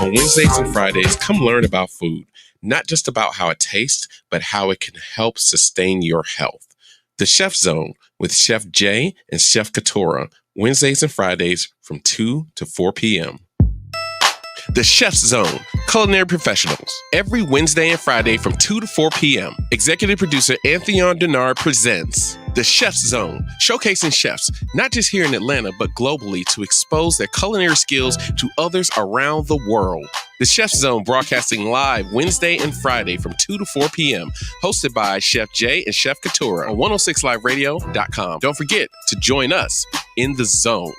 On Wednesdays and Fridays, come learn about food, not just about how it tastes, but how it can help sustain your health. The Chef Zone with Chef Jay and Chef Kitura, Wednesdays and Fridays from 2 to 4 p.m. The Chef Zone, culinary professionals, every Wednesday and Friday from 2 to 4 p.m. Executive producer Anthony Denard presents The Chef Zone, showcasing chefs, not just here in Atlanta, but globally to expose their culinary skills to others around the world. The Chef Zone broadcasting live Wednesday and Friday from 2 to 4 p.m. Hosted by Chef Jay and Chef Kitura on 106liveradio.com. Don't forget to join us in the zone.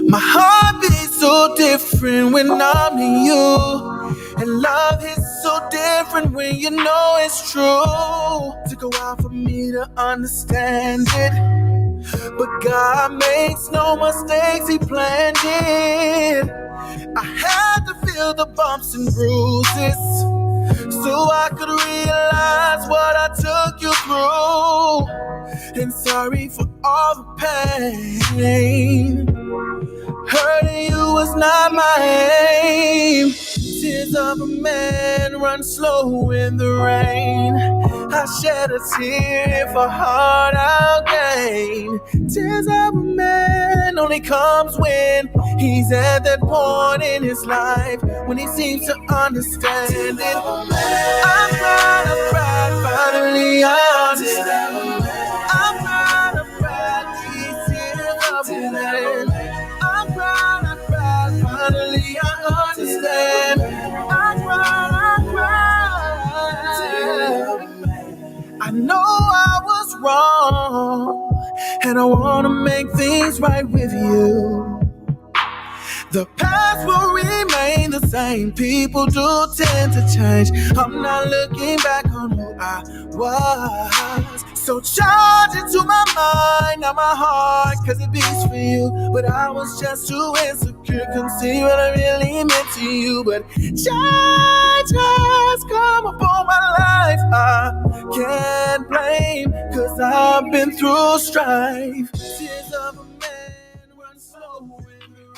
My heart beats so different when I'm in you, and love is so different when you know it's true. Took a while for me to understand it, but God makes no mistakes, He planned it. I had to feel the bumps and bruises so I could realize what I took you through. And sorry for all the pain. Hurting you was not my aim. Tears of a man run slow in the rain. I shed a tear for heart I'll gain. Tears of a man only comes when he's at that point in his life when he seems to understand it. I'm cried, finally I understand. I'm cried, these tears of a man. I'm cried, finally I understand. I cried. I know I was wrong, and I wanna make things right with you. The past will remain the same. People do tend to change. I'm not looking back on who I was. So charge it to my mind, not my heart, cause it beats for you. But I was just too insecure, couldn't see what I really meant to you. But change has come upon my life. I can't blame, cause I've been through strife. Tears of a man run slow.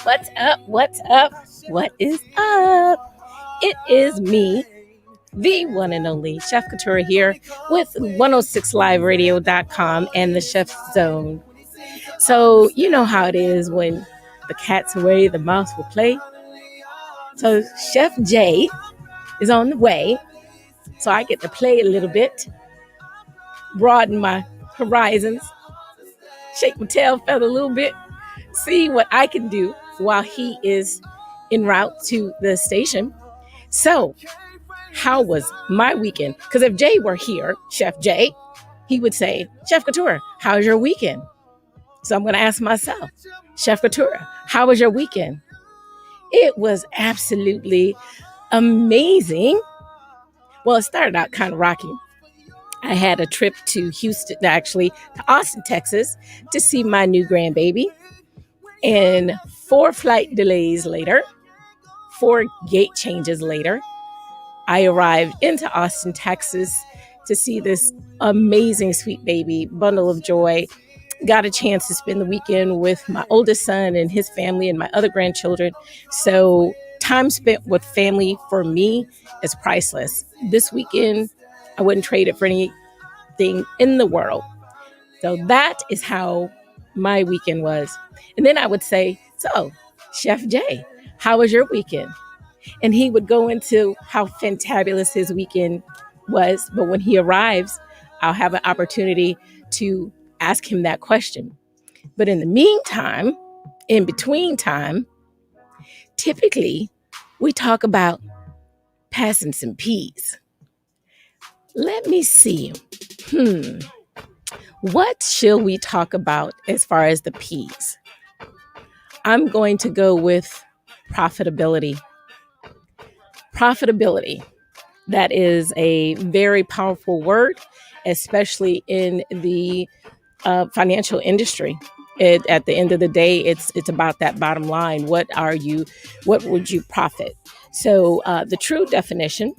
What's up? What's up? What is up? It is me, the one and only Chef Kitura here with 106liveradio.com and the Chef Zone. So you know how it is when the cat's away, the mouse will play. So Chef Jay is on the way. So I get to play a little bit, broaden my horizons, shake my tail feather a little bit, see what I can do while he is en route to the station. So, how was my weekend? Because if Jay were here, Chef Jay, he would say, Chef Kitura, how's your weekend? So I'm going to ask myself, Chef Kitura, how was your weekend? It was absolutely amazing. Well, it started out kind of rocky. I had a trip to Austin, Texas, to see my new grandbaby. And 4 flight delays later, 4 gate changes later, I arrived into Austin, Texas to see this amazing sweet baby, bundle of joy. Got a chance to spend the weekend with my oldest son and his family and my other grandchildren. So time spent with family for me is priceless. This weekend, I wouldn't trade it for anything in the world. So that is how my weekend was. And then I would say, so Chef Jay, how was your weekend? And he would go into how fantabulous his weekend was. But when he arrives, I'll have an opportunity to ask him that question. But in the meantime, in between time, typically we talk about passing some peas. Let me see. What shall we talk about as far as the peas? I'm going to go with profitability. Profitability. That is a very powerful word, especially in the financial industry. At the end of the day, it's about that bottom line. What would you profit? So the true definition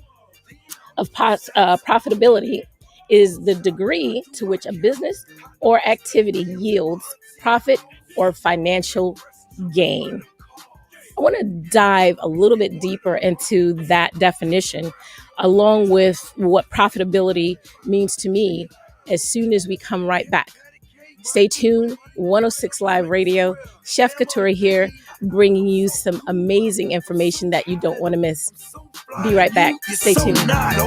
of profitability is the degree to which a business or activity yields profit or financial gain. I want to dive a little bit deeper into that definition, along with what profitability means to me, as soon as we come right back. Stay tuned, 106 Live Radio, Chef Kitura here, bringing you some amazing information that you don't want to miss. Be right back. Stay tuned.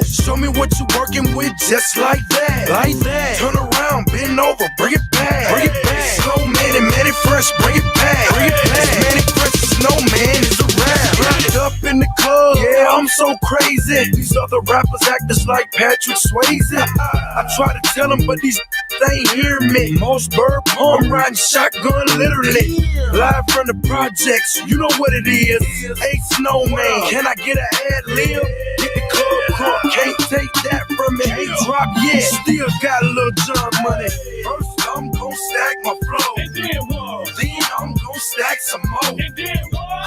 Show me what you're working with, just like that. Like that. Turn around, bend over, bring it back. Bring it back. Slow man and Manny Fresh, bring it back. Bring it back. Manny Fresh, snowman is a rap. Wrapped up in the club, yeah, I'm so crazy. These other rappers act just like Patrick Swayze. I try to tell them, but these they ain't hear me. Most bird pump, I'm riding shotgun literally. Live from the projects, you know what it is. Hey, snowman, can I get an ad lib? Get the club crunk, can't take that from me. Ain't drop yet, still got a little John money. First, I'm gon' stack my flow. Then I'm gon' stack some more.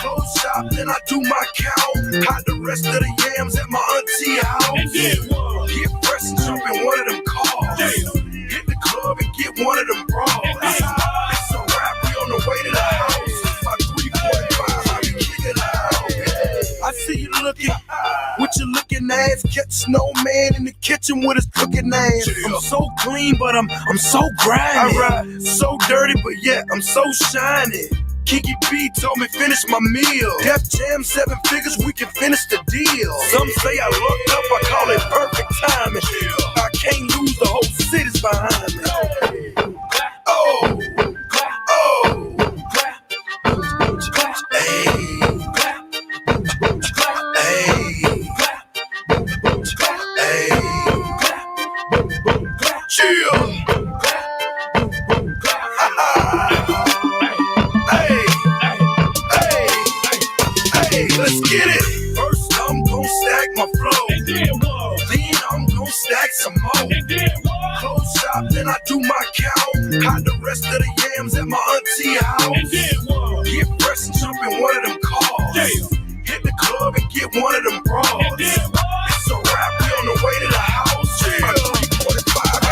Close shop, then I do my count. Hide the rest of the yams at my auntie house. Get fresh and jump in one of them cars. Hit the club and get one of them bras. It's a wrap, we on the way to the house. My 345, I be kicking out. I see you looking, what you looking at? Catch snowman in the kitchen with his cooking ass. I'm so clean, but I'm so grimy. I ride so dirty, but yet I'm so shiny. Kiki B told me finish my meal. Def Jam 7 figures, we can finish the deal. Some say I looked up, I call it perfect timing. I can't lose, the whole city's behind me. Oh, oh, hey, hey, chill. Let's get it. First, I'm gon' stack my flow. Then I'm gon' stack some more. Close shop, then I do my count. Hide the rest of the yams at my auntie house. Get fresh and jump in one of them cars. Hit the club and get one of them bras. It's a wrap, we on the way to the house. My 345,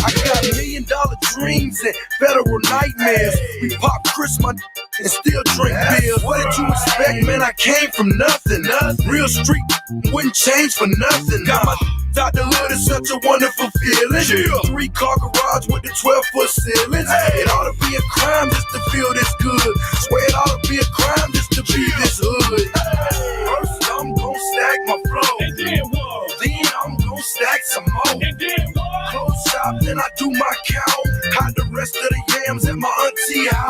I got $1 million dreams and federal nightmares. We pop Chris, my and still drink beers. What did you expect, man? I came from nothing. Real street wouldn't change for nothing. Got my out the hood, is such a wonderful feeling. 3-car garage with the 12-foot ceilings. It ought to be a crime just to feel this good. Swear it ought to be a crime just to be this hood. First, I'm gon' stack my flow. Then I'm gon' stack some more. Close shop, then I do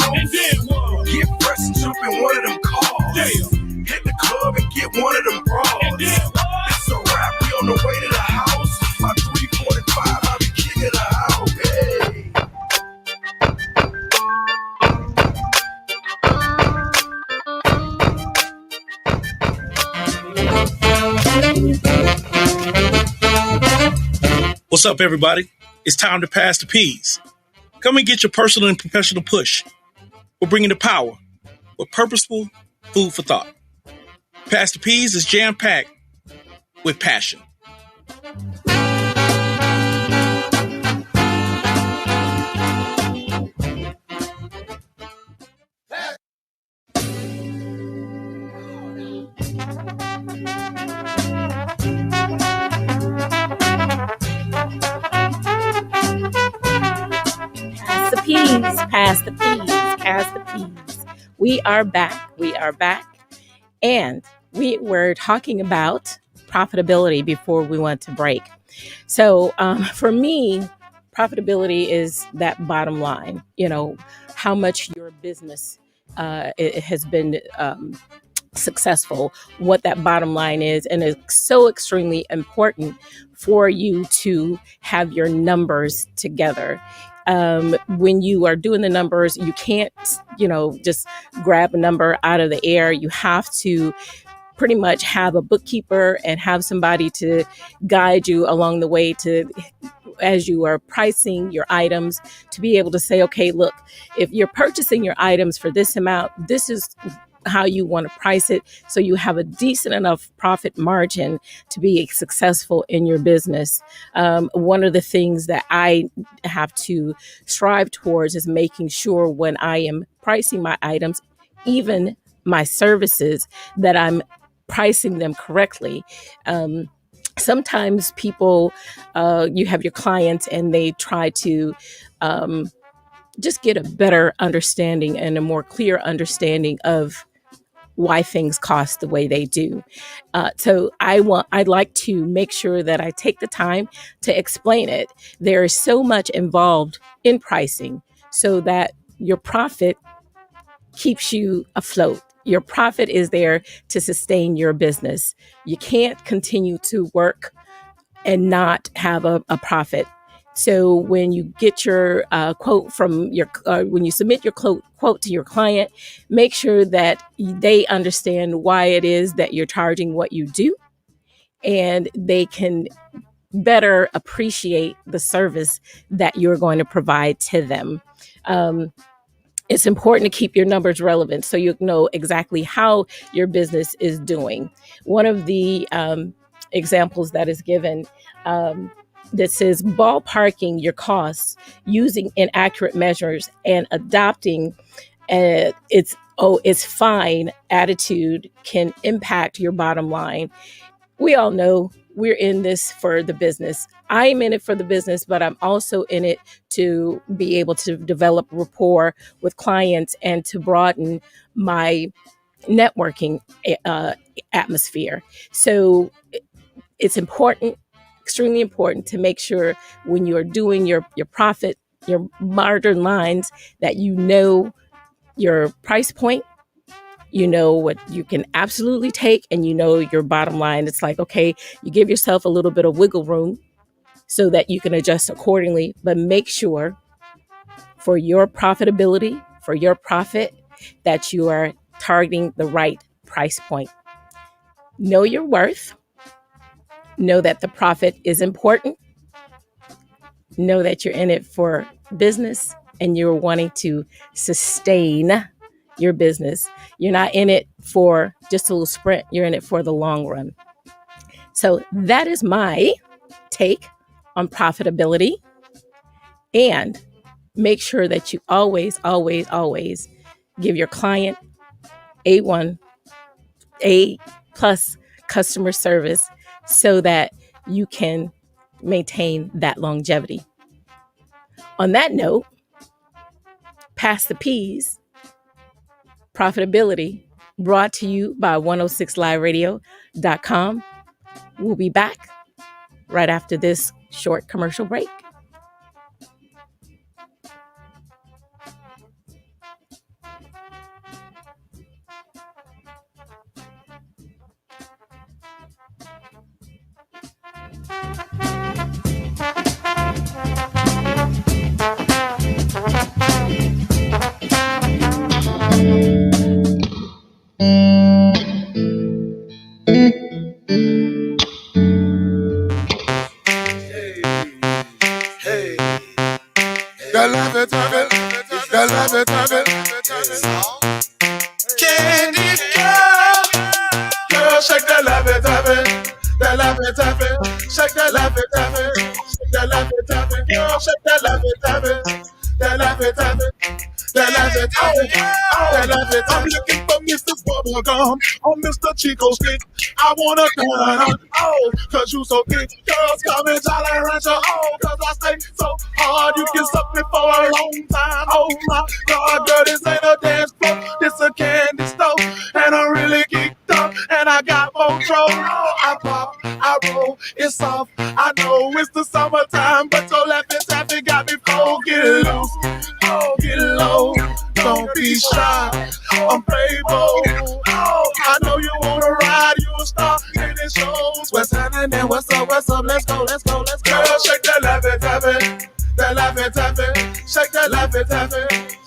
house. And then what? Get fresh and jump in one of them cars. Damn. Hit the club and get one of them bras. And then what? It's a wrap, we on the way to the house. By 3:45, I'll be kicking the house. Hey. What's up, everybody? It's time to pass the peas. Come and get your personal and professional push. We're bringing the power with purposeful food for thought. Pass the peas is jam-packed with passion. Pass the peas. We are back. And we were talking about profitability before we went to break. So for me, profitability is that bottom line, how much your business it has been successful, what that bottom line is. And it's so extremely important for you to have your numbers together. When you are doing the numbers, you can't, just grab a number out of the air. You have to pretty much have a bookkeeper and have somebody to guide you along the way as you are pricing your items, to be able to say, okay, look, if you're purchasing your items for this amount, this is how you want to price it, so you have a decent enough profit margin to be successful in your business. One of the things that I have to strive towards is making sure when I am pricing my items, even my services, that I'm pricing them correctly. Sometimes people, you have your clients and they try to just get a better understanding and a more clear understanding of why things cost the way they do. So I'd like to make sure that I take the time to explain it. There is so much involved in pricing so that your profit keeps you afloat. Your profit is there to sustain your business. You can't continue to work and not have a profit. So when you get your quote from when you submit your quote to your client, make sure that they understand why it is that you're charging what you do, and they can better appreciate the service that you're going to provide to them. It's important to keep your numbers relevant so you know exactly how your business is doing. One of the examples that is given that says ballparking your costs using inaccurate measures and adopting it's fine attitude can impact your bottom line. We all know we're in this for the business. I'm in it for the business, but I'm also in it to be able to develop rapport with clients and to broaden my networking atmosphere. So it's important, extremely important, to make sure when you're doing your profit, your margin lines, that you know your price point, you know what you can absolutely take, and you know your bottom line. It's like, okay, you give yourself a little bit of wiggle room so that you can adjust accordingly, but make sure for your profitability, for your profit, that you are targeting the right price point. Know your worth. Know that the profit is important. Know that you're in it for business and you're wanting to sustain your business. You're not in it for just a little sprint. You're in it for the long run. So that is my take on profitability. And make sure that you always, always, always give your client A1, A+ customer service so that you can maintain that longevity. On that note, pass the peas. Profitability brought to you by 106liveradio.com. We'll be back right after this short commercial break. Candy girl, girl, shake that laffy taffy, that laffy taffy, shake that laffy taffy, shake that laffy taffy, girl, shake that laffy taffy, that laffy taffy. That laffy taffy, that laffy taffy. I'm looking for Mrs. Bubblegum or Mr. Chico Stick. I wanna turn oh, cause you so thick. Girls come and Jolly Rancher, oh, cause I stay so hard. You can suck me for a long time. Oh my God, girl, this ain't a dance floor, this a candy store. And I'm really geeked up, and I got more control. Oh, I pop, I roll, it's soft. I know it's the summertime, but your laffy taffy got me cold. Get loose, oh, get low. Don't be shy, I'm Playboy. Oh, I know you wanna ride, you a star in the shows. What's happening? What's up? Let's go, let's go, let's go. Girl, shake that laffy taffy, that laffy taffy, shake that laffy taffy,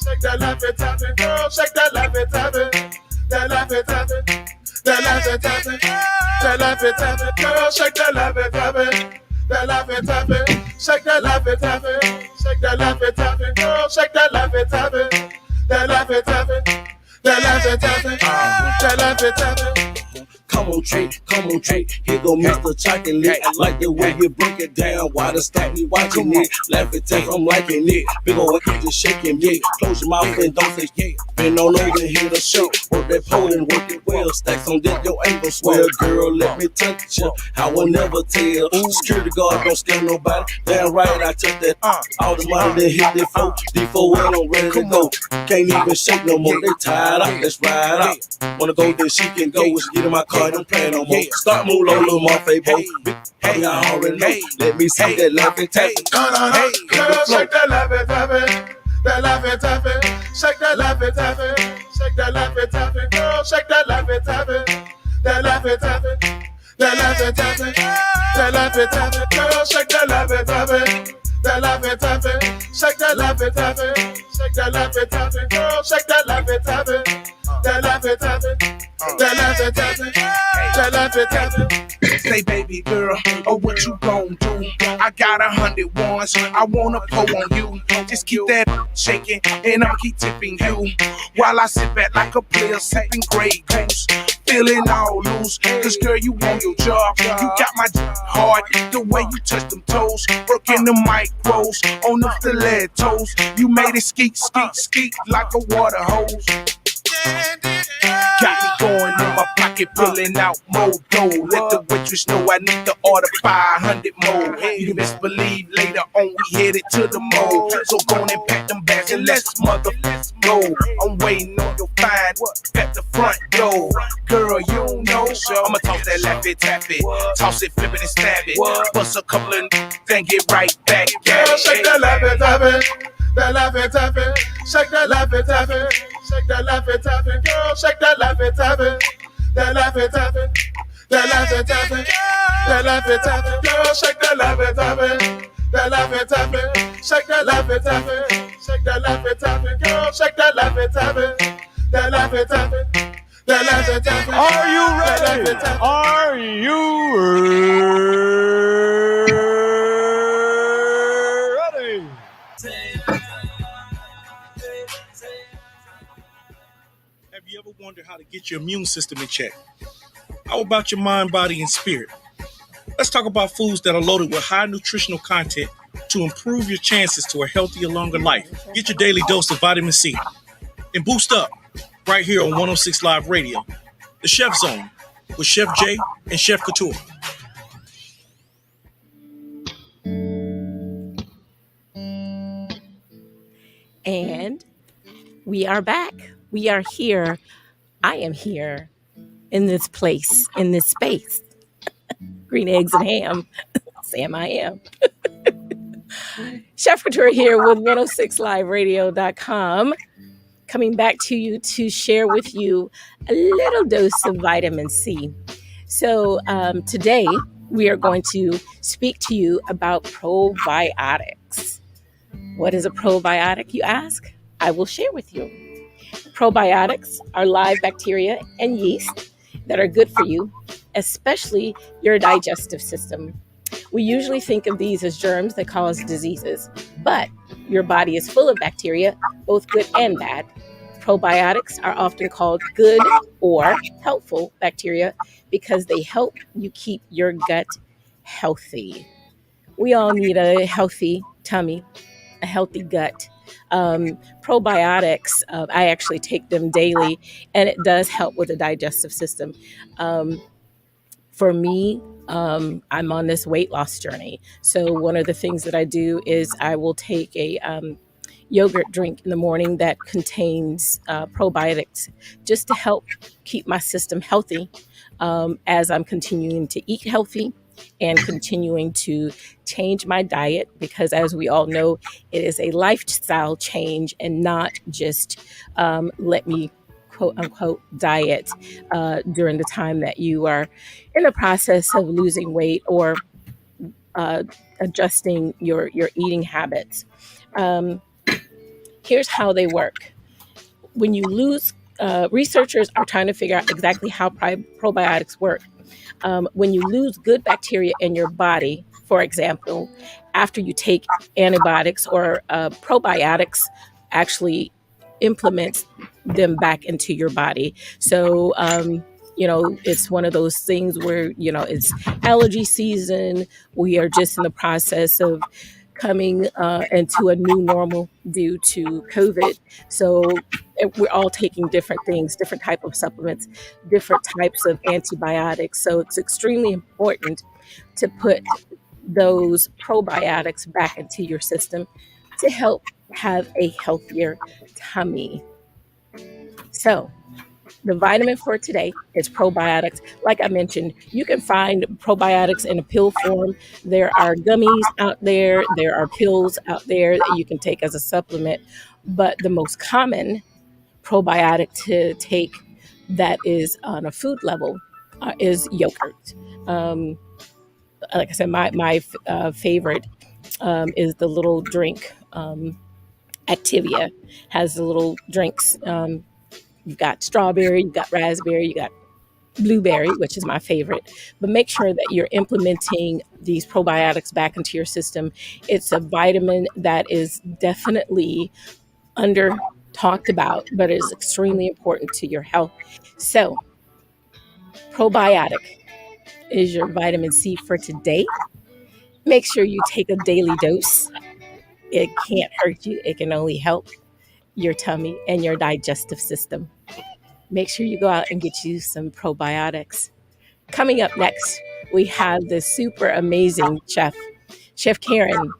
shake that laffy taffy. Girl, shake that laffy taffy, that laffy taffy, that laffy taffy, that laffy taffy. Girl, shake that laffy taffy, that laffy taffy, shake that laffy taffy, shake that laffy taffy. Girl, shake that laffy taffy. That laffy taffy, that laffy taffy, that laffy taffy. Come on, Trey, here go Mr. Chocolate. I like the way you break it down. Why the stop me watching it? Laugh it, I'm liking it. Big ol' head just shaking it. Close your mouth and don't say yeah. Been on over here to show. Work that pole and work it well. Stacks on that, your angle swell. Girl, let me touch you. I will never tell. Security guard don't scare nobody. Damn right, I took that. All the money that hit that flow. D4 and I'm ready to go. Can't even shake no more. They tired out. Let's ride out. Wanna go, then she can go. Let's get in my car. Don't play no more. Start move low, little more favor. Hey, I already know. Let me see that laffy taffy. Girl, shake that laffy taffy, that laffy taffy, shake that laffy taffy, shake that laffy taffy. Girl, shake that laffy taffy, that laffy taffy, that laffy taffy, that laffy taffy. Girl, shake that laffy taffy, that laffy taffy, shake that laffy taffy, shake that laffy taffy. Girl, shake that laffy taffy, that laffy taffy, that laffy taffy, that laffy taffy. Say, baby girl, oh, what you gon' do? I got 100 ones, I wanna pull on you. Just keep that shaking, and I'ma keep tipping you. While I sit back like a player, sipping Grey Goose. Feeling all loose, cause girl, you on your job. You got my heart, the way you touch them toes. Working the micros, on the stilettos. You made it skeet, skeet, skeet like a water hose. Got me going in my pocket, pulling out more dough. Let the waitress know I need to order 500 more. You can best believe later on we headed to the mall. So go on and pack them bags and let's go. I'm waiting on your find at the front door. Girl, you know, I'ma toss that laffy taffy. Toss it, flip it and stab it. Bust a couple of then get right back. Girl, shake that laffy taffy, that laffy taffy, shake that laffy taffy. Shake that laffy taffy, girl, shake that laffy taffy, that laffy taffy, that laffy taffy, that laffy taffy, girl, shake that laffy taffy, that laffy taffy, shake that laffy taffy, shake that laffy taffy, girl, shake that laffy taffy, that laffy taffy, that laffy taffy. Are you ready? Are you ready? Have you ever wondered how to get your immune system in check? How about your mind, body, and spirit? Let's talk about foods that are loaded with high nutritional content to improve your chances to a healthier, longer life. Get your daily dose of vitamin C and boost up right here on 106 Live Radio. The Chef Zone with Chef J and Chef Kitura. And we are back. We are here. I am here in this place, in this space. Green eggs and ham. Sam, I am. Chef Kitura here with 106liveradio.com. Coming back to you to share with you a little dose of vitamin C. So today we are going to speak to you about probiotics. What is a probiotic, you ask? I will share with you. Probiotics are live bacteria and yeast that are good for you, especially your digestive system. We usually think of these as germs that cause diseases, but your body is full of bacteria, both good and bad. Probiotics are often called good or helpful bacteria because they help you keep your gut healthy. We all need a healthy tummy, a healthy gut. Probiotics, I actually take them daily, and it does help with the digestive system. For me, I'm on this weight loss journey. So one of the things that I do is I will take a yogurt drink in the morning that contains probiotics just to help keep my system healthy as I'm continuing to eat healthy and continuing to change my diet, because as we all know, it is a lifestyle change and not just let me quote unquote diet during the time that you are in the process of losing weight or adjusting your eating habits. Here's how they work. When you lose, researchers are trying to figure out exactly how probiotics work. When you lose good bacteria in your body, for example, after you take antibiotics or probiotics actually implements them back into your body. So, it's one of those things where, it's allergy season. We are just in the process of coming into a new normal due to COVID. So we're all taking different things, different type of supplements, different types of antibiotics. So it's extremely important to put those probiotics back into your system to help have a healthier tummy. So the vitamin for today is probiotics. Like I mentioned, you can find probiotics in a pill form. There are gummies out there. There are pills out there that you can take as a supplement. But the most common probiotic to take that is on a food level is yogurt. Like I said, my favorite is the little drink. Activia has the little drinks. You've got strawberry, you've got raspberry, you got blueberry, which is my favorite. But make sure that you're implementing these probiotics back into your system. It's a vitamin that is definitely under talked about, but is extremely important to your health. So, probiotic is your vitamin C for today. Make sure you take a daily dose. It can't hurt you. It can only help your tummy and your digestive system. Make sure you go out and get you some probiotics. Coming up next, we have this super amazing chef, Chef Karyne.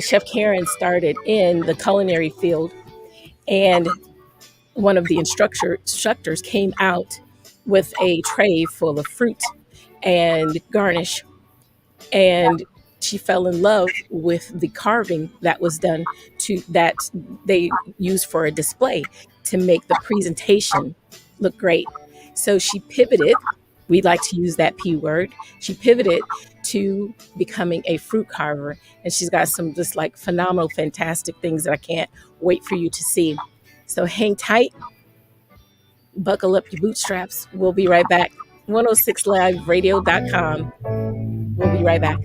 Chef Karyne started in the culinary field, and one of the instructors came out with a tray full of fruit and garnish, and she fell in love with the carving that was done that they used for a display to make the presentation look great. So she pivoted. We like to use that P word. She pivoted to becoming a fruit carver, and she's got some just like phenomenal, fantastic things that I can't wait for you to see. So hang tight, buckle up your bootstraps. We'll be right back. 106liveradio.com. We'll be right back.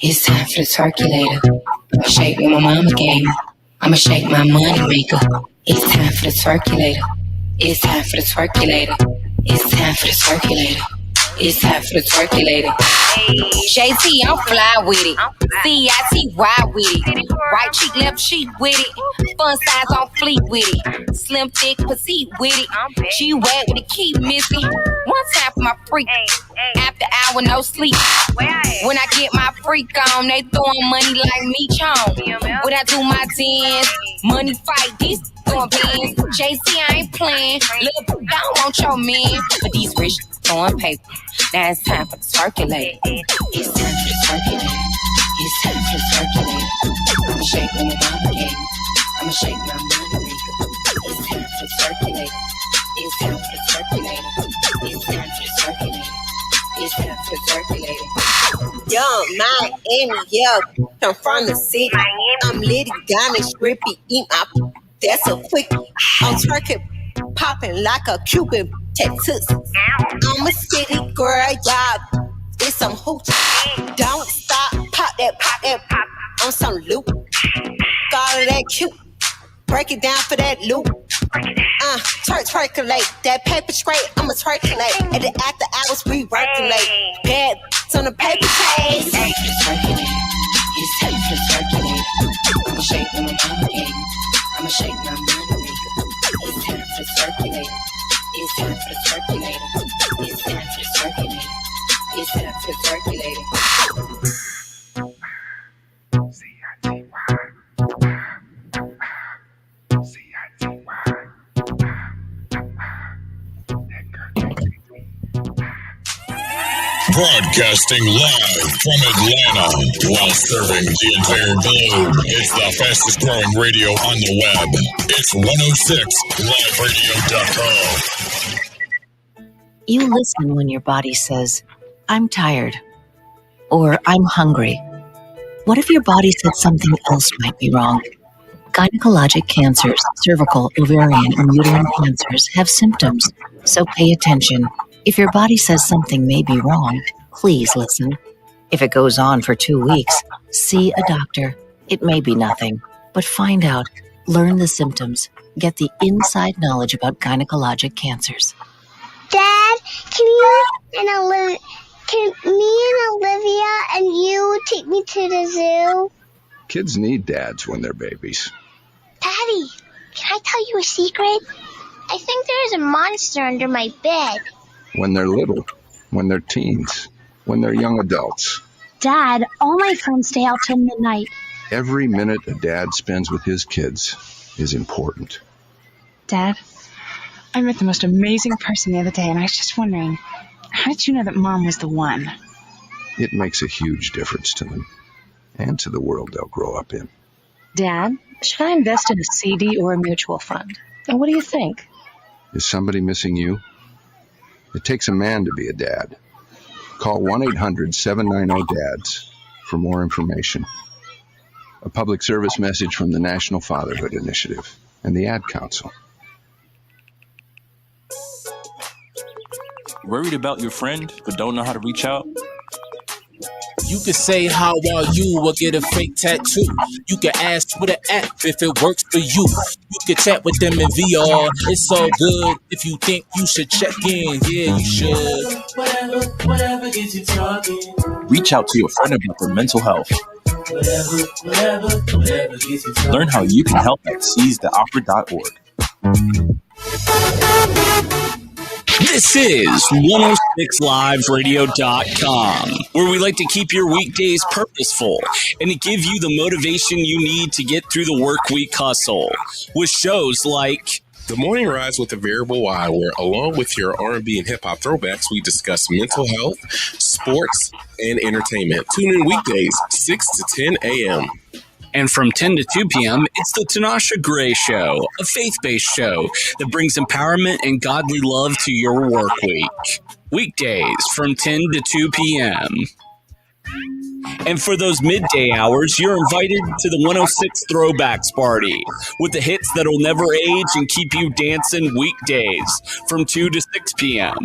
It's time for the circulator. I'ma shake what my mama gave me. I'ma shake my money maker. It's time for the circulator. It's time for the circulator. It's time for the circulator. It's time for the circulator. JT, I'm fly with it. CIT, ride with it. Right cheek, left cheek with it. Fun size on fleet with it. Slim, thick, petite with it. G-Wag with the key missing. One time for my freak. After hour, no sleep. When I get my freak on, they throwing money like me chon. When I do my dance, money fight, these throwing pins. JC, I ain't playing. Little, I don't want your man. But these rich throwing paper. Now it's time for the circulator. It's time for the circulator. It's time for the circulator. I'ma shake when my mama gave me. I'ma shake my money maker. It's time for the circulator. It's time for the circulator. It's time for the circulator. It's time for the circulator. Young Miami, yeah, I'm from the city. I'm litty, diamond, strippy, eat my that's a quickie. I'm turkey popping like a Cuban tattoos. I'm a city girl, y'all. It's some hoochie. Don't stop, pop that, pop that, pop. On some loop. All of that cute. Break it down for that loop. Percolate. That paper straight, I'ma circulate. At the after hours, we working late. Bad on the paper chase. It's time for the circulator. It's time for the circulator. I'ma shake my mama game. I'ma shake my money maker. It's time for the circulator. It's time for the circulator. It's time for the circulator. It's time for the circulator. Broadcasting live from Atlanta while serving the entire globe. It's the fastest growing radio on the web. It's 106liveradio.com. You listen when your body says, I'm tired, or I'm hungry. What if your body said something else might be wrong? Gynecologic cancers, cervical, ovarian, and uterine cancers have symptoms, so pay attention. If your body says something may be wrong, please listen. If it goes on for 2 weeks, see a doctor. It may be nothing, but find out, learn the symptoms, get the inside knowledge about gynecologic cancers. Dad, can me and Olivia and you take me to the zoo? Kids need dads when they're babies. Daddy, can I tell you a secret? I think there's a monster under my bed. When they're little, when they're teens, when they're young adults. Dad, all my friends stay out till midnight. Every minute a dad spends with his kids is important. Dad, I met the most amazing person the other day, and I was just wondering, how did you know that Mom was the one? It makes a huge difference to them and to the world they'll grow up in. Dad, should I invest in a CD or a mutual fund? And what do you think? Is somebody missing you? It takes a man to be a dad. Call 1-800-790-DADS for more information. A public service message from the National Fatherhood Initiative and the Ad Council. Worried about your friend but don't know how to reach out? You can say how are you or get a fake tattoo. You can ask with an app if it works for you. You can chat with them in VR. It's all good if you think you should check in. Yeah, you should. Whatever gets you talking. Reach out to your friend about their mental health. Whatever gets you talking. Learn how you can help at seizetheopera.org. This is 106liveradio.com, where we like to keep your weekdays purposeful and to give you the motivation you need to get through the work week hustle with shows like The Morning Rise with the Variable Y, where along with your R&B and hip-hop throwbacks, we discuss mental health, sports, and entertainment. Tune in weekdays, 6 to 10 a.m. And from 10 to 2 p.m., it's the Tanasha Gray Show, a faith-based show that brings empowerment and godly love to your work week. Weekdays from 10 to 2 p.m. And for those midday hours, you're invited to the 106 Throwbacks Party with the hits that'll never age and keep you dancing weekdays from 2 to 6 p.m.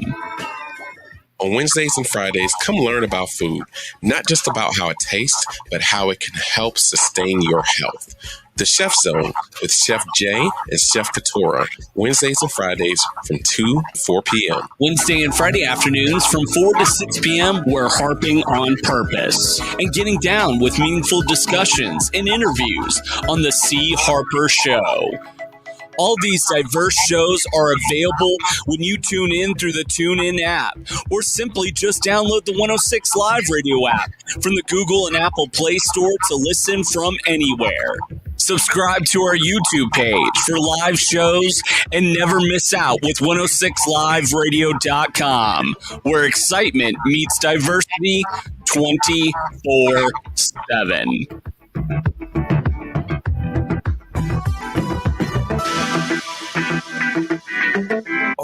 On Wednesdays and Fridays, come learn about food, not just about how it tastes, but how it can help sustain your health. The Chef Zone with Chef Jay and Chef Kitura, Wednesdays and Fridays from 2 to 4 p.m. Wednesday and Friday afternoons from 4 to 6 p.m., we're harping on purpose and getting down with meaningful discussions and interviews on the C. Harper Show. All these diverse shows are available when you tune in through the TuneIn app, or simply just download the 106 Live Radio app from the Google and Apple Play Store to listen from anywhere. Subscribe to our YouTube page for live shows and never miss out with 106liveradio.com, where excitement meets diversity 24/7.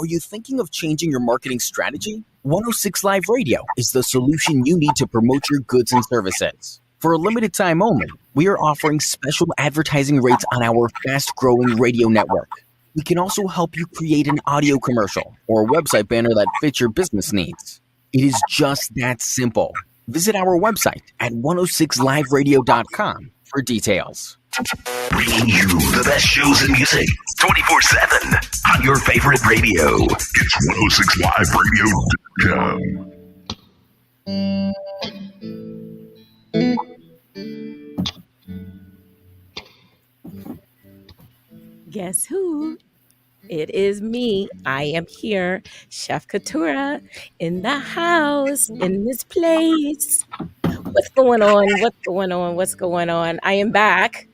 Are you thinking of changing your marketing strategy? 106 Live Radio is the solution you need to promote your goods and services. For a limited time only, we are offering special advertising rates on our fast-growing radio network. We can also help you create an audio commercial or a website banner that fits your business needs. It is just that simple. Visit our website at 106liveradio.com for details. Bringing you the best shows and music 24/7 on your favorite radio. It's 106liveradio.com. Guess who? It is me. I am here, Chef Kitura, in the house, in this place. What's going on? What's going on? What's going on? I am back,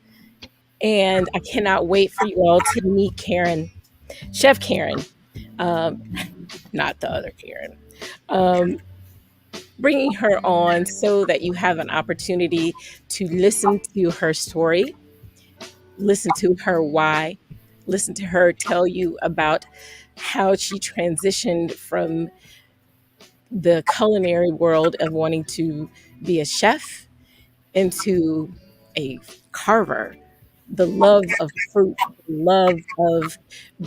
and I cannot wait for you all to meet Karyne, Chef Karyne, not the other Karyne. Bringing her on so that you have an opportunity to listen to her story, listen to her why, listen to her tell you about how she transitioned from the culinary world of wanting to be a chef into a carver, the love of fruit, love of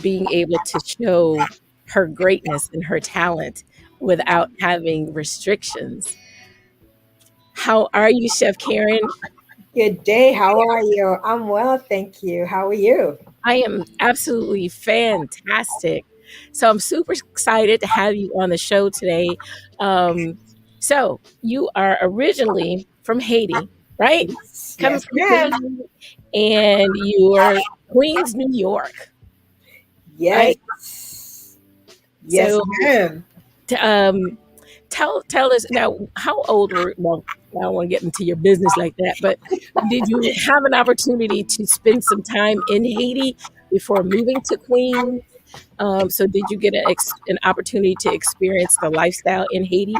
being able to show her greatness and her talent without having restrictions. How are you, Chef Karyne? Good day. How are you? I'm well, thank you. How are you? I am absolutely fantastic. So I'm super excited to have you on the show today. So you are originally from Haiti, right? Coming Yes, from ma'am. Haiti, and you are Queens, New York. Yes. Right? Yes, So, ma'am. tell us now, how old were, well, I don't want to get into your business like that, but did you have an opportunity to spend some time in Haiti before moving to Queens? So did you get an opportunity to experience the lifestyle in Haiti?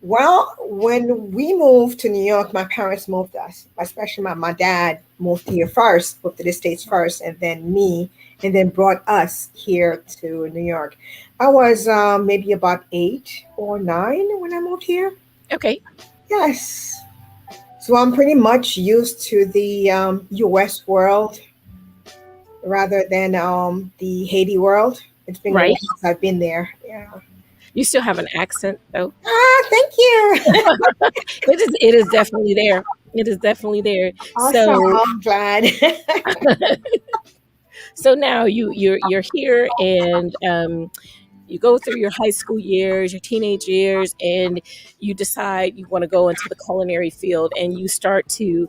Well, when we moved to New York, my parents moved us, especially my dad moved here first, moved to the States first, and then me, and then brought us here to New York. I was maybe about 8 or 9 when I moved here. Okay. Yes. So I'm pretty much used to the US world rather than the Haiti world. It's been a while Right. since I've been there. Yeah. You still have an accent though. Thank you. It is definitely there. It is definitely there. Awesome. So I'm glad. so now you're here, and you go through your high school years, your teenage years, and you decide you want to go into the culinary field, and you start to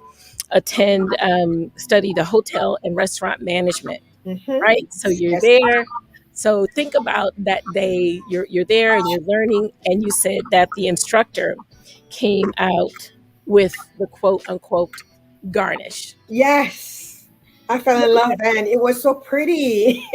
study the hotel and restaurant management, Mhm. right? So you're Yes. there. So think about that day. You're there and you're learning, and you said that the instructor came out with the quote unquote garnish. Yes. I fell in love then. It was so pretty.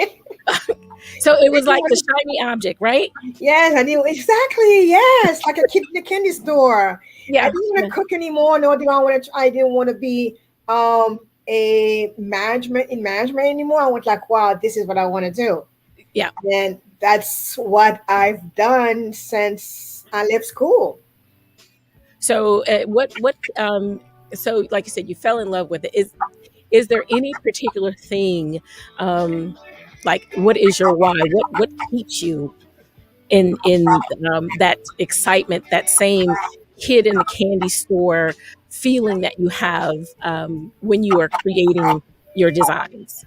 So it was like the shiny object, right? Yes, I knew exactly. Yes, like a kid in the candy store. Yeah. I didn't want to cook anymore. No, do I want to? I didn't want to be a management anymore. I was like, wow, this is what I want to do. Yeah. And that's what I've done since I left school. So so like you said, you fell in love with it. Is there any particular thing, like what is your why? What keeps you in that excitement, that same kid in the candy store feeling that you have when you are creating your designs?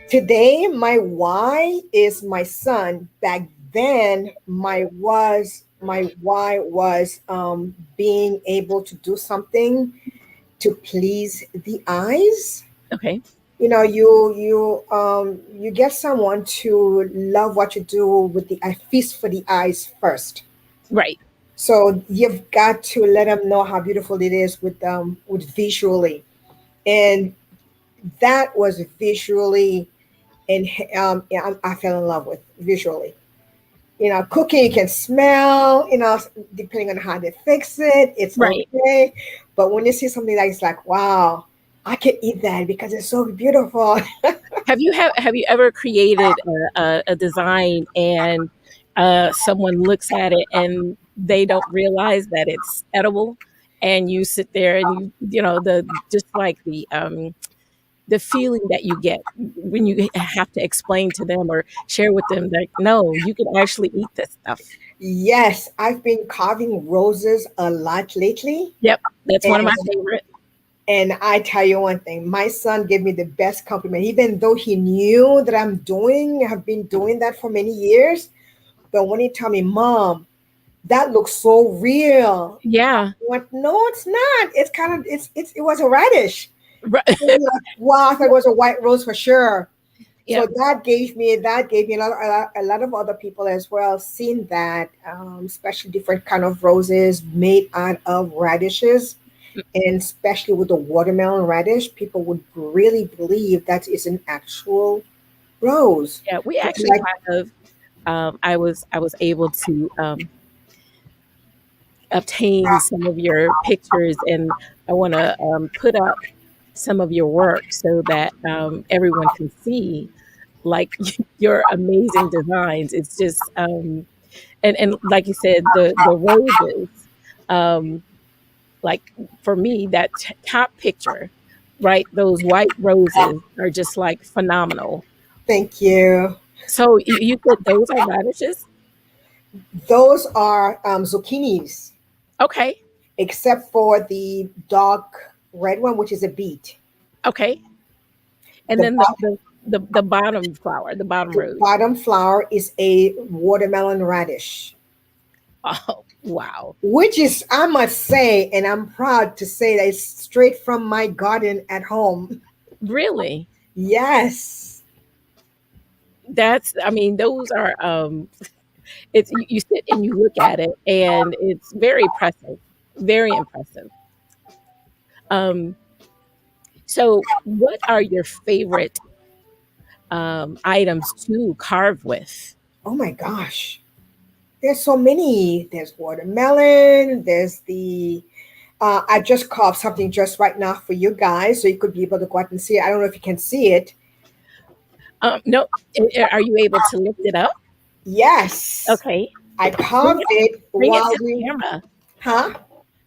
Today, my why is my son. Back then, my why was being able to do something to please the eyes. Okay. You know, you get someone to love what you do with the I feast for the eyes first. Right. So you've got to let them know how beautiful it is with visually, and that was visually, and yeah, I fell in love with visually. You know, cooking you can smell. You know, depending on how they fix it, it's Right. okay. But when you see something that's like, wow, I can eat that because it's so beautiful. Have you ever created a design and someone looks at it and they don't realize that it's edible, and you sit there and you know the just like the feeling that you get when you have to explain to them or share with them that no, you can actually eat this stuff. Yes, I've been carving roses a lot lately. Yep, that's one of my And favorite. and I tell you one thing, my son gave me the best compliment, even though he knew that have been doing that for many years. But when he told me, Mom, that looks so real. Yeah. I went, no, it's not. It's kind of it was a radish. Right. Wow, I thought it was a white rose for sure. So Yep. that gave me a lot of other people as well seen that, especially different kind of roses made out of radishes, and especially with the watermelon radish, people would really believe that is an actual rose. Yeah, we It's actually like, have I was able to obtain some of your pictures, and I want to put up some of your work so that everyone can see like your amazing designs. It's just and like you said, the roses, um, like for me, that top picture, right? Those white roses are just like phenomenal. thank you. So you said those are radishes? Those are zucchinis, Okay, except for the dark red one, which is a beet. okay. And The then the bottom flower, the bottom The rose. bottom flower is a watermelon radish, Oh, wow. which is, I must say, and I'm proud to say that it's straight from my garden at home. Really? Yes. That's, I mean, those are it's you sit and you look at it and it's very impressive. Very impressive. Um so what are your favorite items to carve with? Oh my gosh. There's so many. There's watermelon. There's I just carved something just right now for you guys, so you could be able to go out and see it. I don't know if you can see it. No, are you able to lift it up? Yes. Okay. I carved it Bring it while to the we, camera. huh?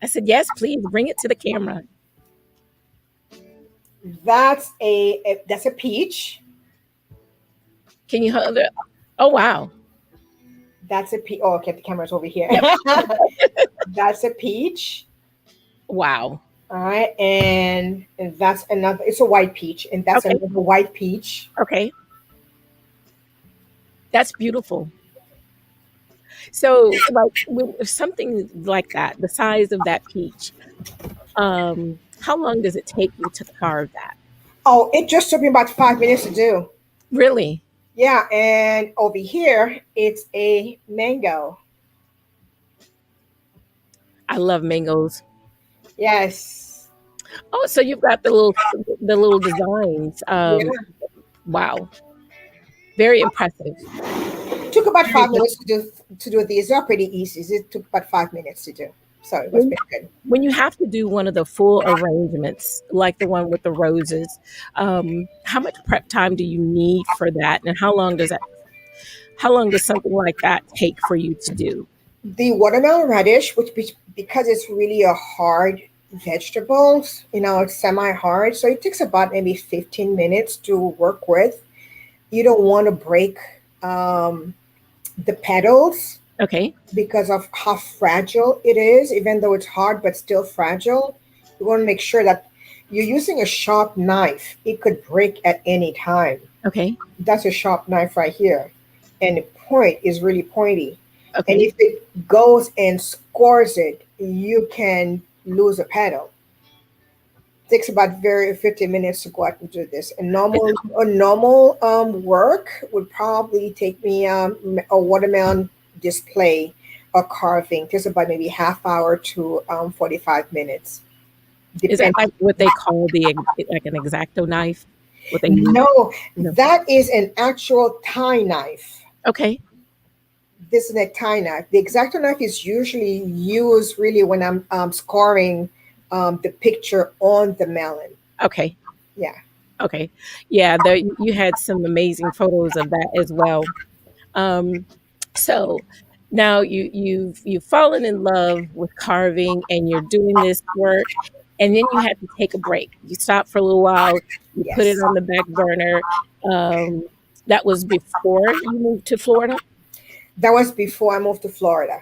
I said, yes, please bring it to the camera. That's a peach. Can you hold it? Oh, wow. That's a peach. Oh, okay, the camera's over here. That's a peach. Wow. All right, and that's another. It's a white peach, and that's Okay. another white peach. Okay. That's beautiful. So, like, with something like that, the size of that peach, how long does it take you to carve that? Oh, it just took me about 5 minutes to do. Really? Yeah, and over here it's a mango. I love mangoes. Yes. Oh, so you've got the little designs. Yeah. Wow. Very impressive. Took about 5 minutes to do these. They're pretty easy. It took about 5 minutes to do. So it was pretty good. When you have to do one of the full arrangements, like the one with the roses, how much prep time do you need for that, and how long does something like that take for you to do? The watermelon radish, because it's really a hard vegetable, it's semi-hard, so it takes about maybe 15 minutes to work with. You don't want to break the petals. Okay. Because of how fragile it is, even though it's hard but still fragile. You want to make sure that you're using a sharp knife. It could break at any time. Okay. That's a sharp knife right here. And the point is really pointy. Okay. And if it goes and scores it, you can lose a petal. Takes about 50 minutes to go out and do this. A normal work would probably take me a watermelon display or carving. Takes about maybe half hour to 45 minutes. Is that like what they call like an X-Acto knife? What they use? No, that is an actual tie knife. Okay. This is a tie knife. The X-Acto knife is usually used really when I'm scoring the picture on the melon. Okay. Yeah. Okay. Yeah, you had some amazing photos of that as well. Um, so now you've fallen in love with carving and you're doing this work, and then you had to take a break. You stopped for a little while. You put it Yes. on the back burner. Um, that was before you moved to Florida. That was before I moved to Florida.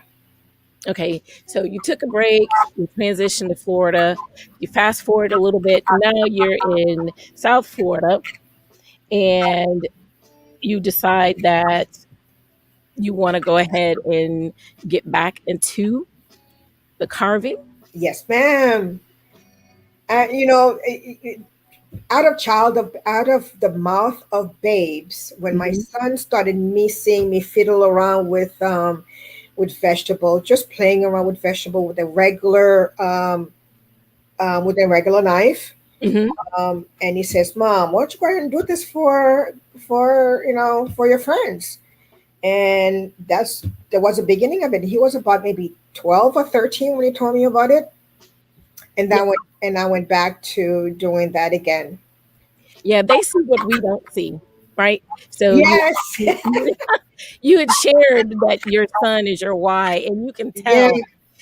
Okay, so you took a break, you transitioned to Florida, you fast forward a little bit, now you're in South Florida, and you decide that you want to go ahead and get back into the carving. Yes, ma'am. You know, out of the mouth of babes. When my son started seeing me fiddle around with vegetable, just playing around with vegetable with a regular knife. And he says, "Mom, why don't you go ahead and do this for your friends?" And that was the beginning of it. He was about maybe 12 or 13 when he told me about it, and I went back to doing that again. Yeah, they see what we don't see, right? So Yes. you had shared that your son is your why, and you can Yeah. tell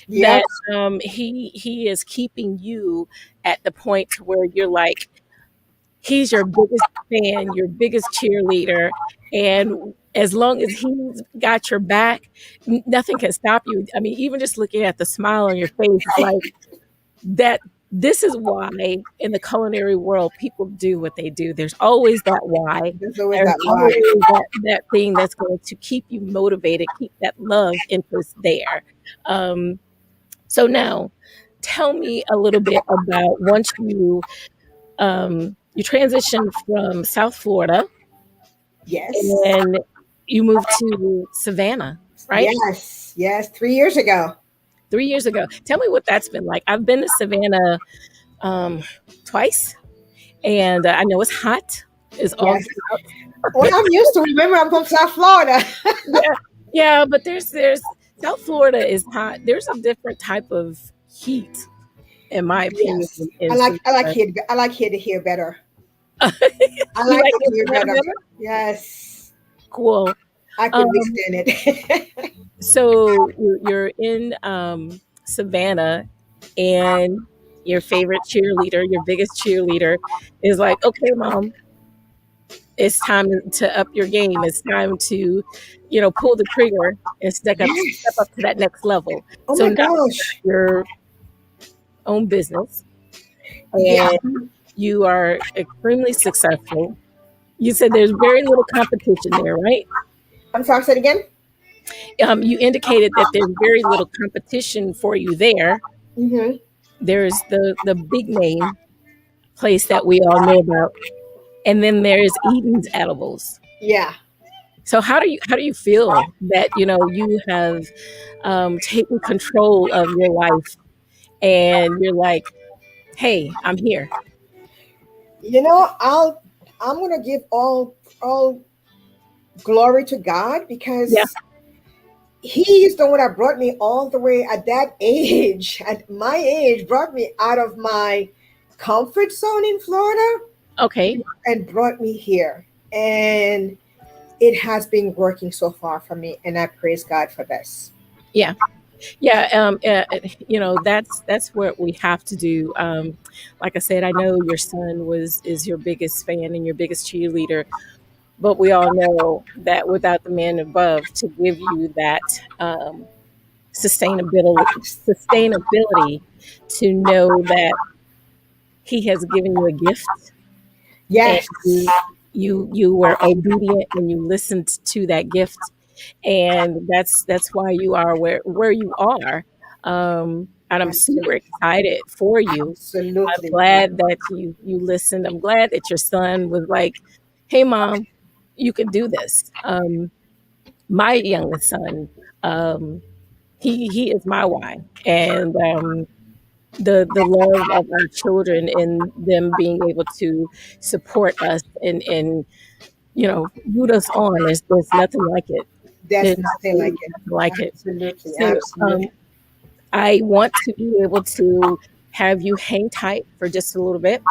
Yes. that he is keeping you at the point to where you're like, he's your biggest fan, your biggest cheerleader, and as long as he's got your back, nothing can stop you. I mean, even just looking at the smile on your face, it's like that. This is why in the culinary world people do what they do. There's always that why. There's always There's that why. always that thing that's going to keep you motivated, keep that love interest there. Um, so now, tell me a little bit about once you transitioned from South Florida Yes. and you moved to Savannah, right? Yes, 3 years ago. 3 years ago. Tell me what that's been like. I've been to Savannah twice, and I know it's hot. It's all Yes. Well, I'm used to. Remember, I'm from South Florida. yeah, but there's South Florida is hot. There's a different type of heat, in my opinion. Yes. In I like Savannah. here to hear better. I You like like it this here weather better. better? Yes. Cool. I can withstand it. So you're in Savannah, and your favorite cheerleader, your biggest cheerleader, is like, "Okay, mom, it's time to up your game. It's time to, pull the trigger and step up to that next level." Oh So my now you gosh. have your own business, Yeah. and you are extremely successful. You said there's very little competition there, right? I'm sorry, say it again. You indicated that there's very little competition for you there. Mm-hmm. There's the big name place that we all know about, and then there's Eden's Edibles. Yeah. So how do you feel that you have taken control of your life, and you're like, hey, I'm here. I'm gonna give all glory to God Yeah. because He is the one that brought me all the way at that age, at my age, brought me out of my comfort zone in Florida Okay. and brought me here. And it has been working so far for me, and I praise God for this. Yeah. Yeah. That's what we have to do. Like I said, I know your son is your biggest fan and your biggest cheerleader, but we all know that without the man above to give you that sustainability to know that he has given you a gift, and Yes. you were obedient and you listened to that gift, and that's why you are where you are. And I'm super excited for you. I'm Absolutely. glad that you listened. I'm glad that your son was like, hey mom, you can do this. My youngest son, he is my why, and the love of our children and them being able to support us and root us on. There's nothing like it. There's There's nothing like really it. nothing like it. Absolutely. So Absolutely. I want to be able to have you hang tight for just a little bit.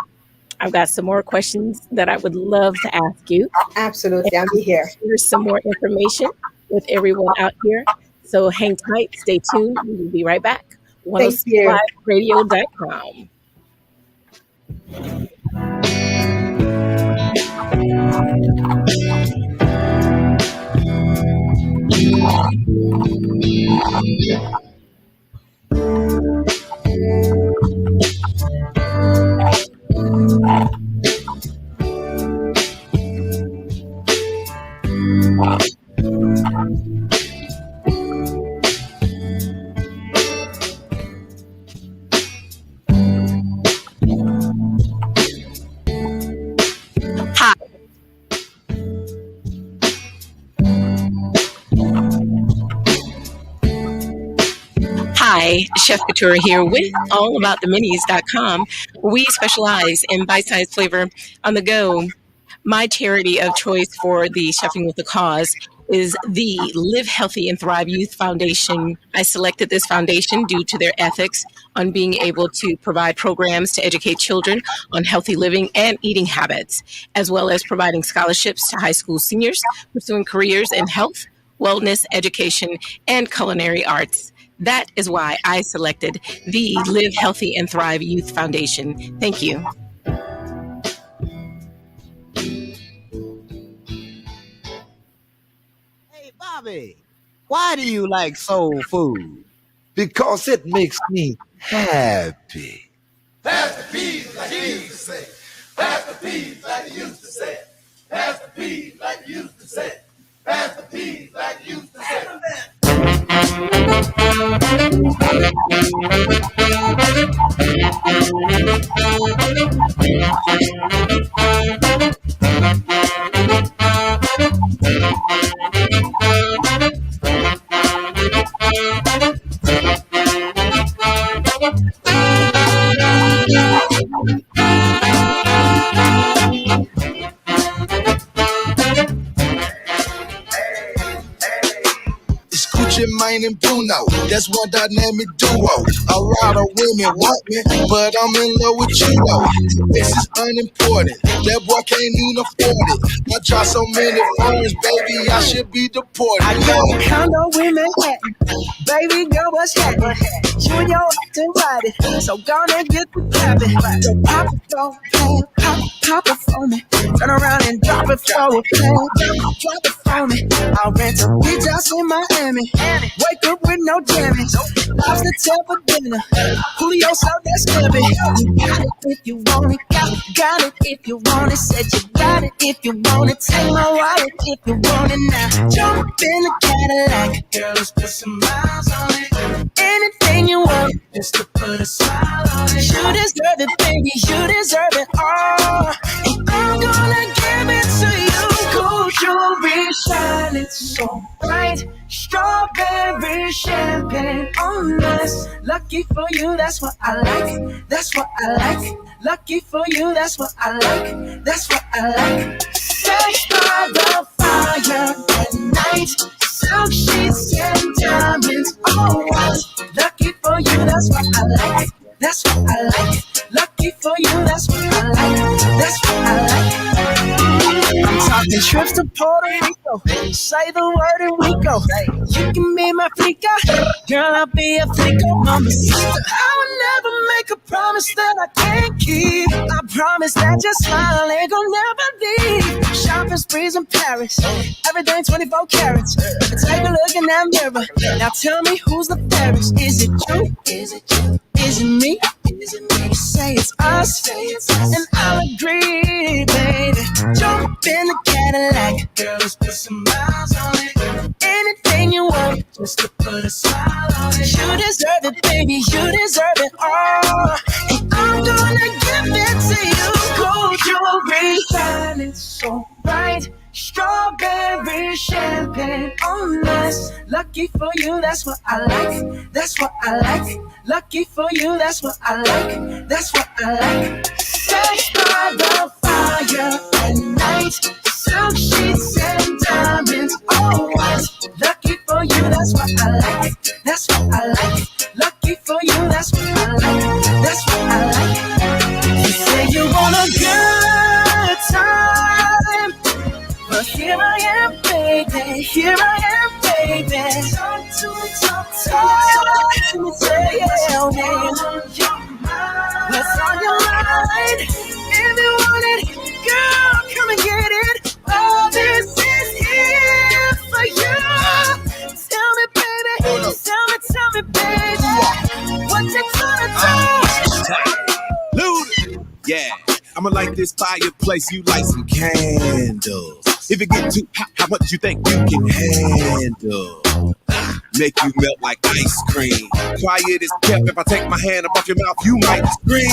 I've got some more questions that I would love to ask you. Absolutely. I'll be here. Here's some more information with everyone out here. So hang tight, stay tuned. We will be right back. Thank you. 106liveradio.com. Hi, Chef Kitura here with allabouttheminis.com. We specialize in bite-sized flavor on the go. My charity of choice for the Chefing with a Cause is the Live Healthy and Thrive Youth Foundation. I selected this foundation due to their ethics on being able to provide programs to educate children on healthy living and eating habits, as well as providing scholarships to high school seniors pursuing careers in health, wellness, education, and culinary arts. That is why I selected the Live Healthy and Thrive Youth Foundation. Thank you. Bobby, why do you like soul food? Because it makes me happy. Pass the peas like you used to say. Pass the peas like you used to say. Pass the peas like you used to say. Pass the peas like you used to say. Mine and Bruno, that's one dynamic duo. A lot of women want me, but I'm in love with you though. This is unimportant, that boy can't even afford it. I try so many foreigns, baby, I should be deported. I got a condo in Manhattan, baby girl, what's happening? You and your acting body, so gonna get the clapping. So pop it for me, pop it for me. Turn around and drop it for a plan, drop it for me. I'll rent a beach house in Miami. Wake up with no jammies. Lobster tail for dinner. Julio served that scampi. You got it if you want it. Got it if you want it. Said you got it if you want it. Take my wallet if you want it now. Jump in the Cadillac. Girl, let's put some miles on it. Anything you want, just to put a smile on it. You deserve it, baby. You deserve it all. And I'm gonna give it to you. Gold jewelry shining so bright. Strawberry champagne on us. Lucky for you, that's what I like. That's what I like. Lucky for you, that's what I like. That's what I like. Sex by the fire at night. Silk sheets and diamonds all white. Lucky for you, that's what I like. That's what I like. Lucky for you, that's what I like. That's what I like. I'm talking trips to Puerto Rico. Say the word and we go. You can be my flica. Girl, I'll be a flica. Mama, sister. I would never make a promise that I can't keep. I promise that your smile ain't gonna never leave. Shopping sprees in Paris. Everything 24 carats. Take a look in that mirror. Now tell me who's the fairest. Is it you? Is it you? Is it me? Is it me? Say it's us. And I'll agree, baby. Jump in the Cadillac. Girl, let's put some miles on it. Anything you want, just to put a smile on it. You deserve it, baby. You deserve it all. And I'm gonna give it to you. Gold jewelry shining so bright. Strawberry champagne on us. Lucky for you, that's what I like. That's what I like. Lucky for you, that's what I like. That's what I like. Sex by the fire at night. Silk sheets and diamonds all white. Lucky for you, that's what I like. That's what I like. Lucky for you, that's what I like. That's what I like. You say you want a girl here I am, baby. Talk to me, tell me what's on your mind. If you want it, girl, come and get it. Oh, this is here for you. Tell me, baby, tell me, baby, what you gonna do? Luda. Yeah, I'ma light this fireplace, you light some candles. If it get too hot, how much you think you can handle? Make you melt like ice cream. Quiet as kept. If I take my hand up off your mouth, you might scream.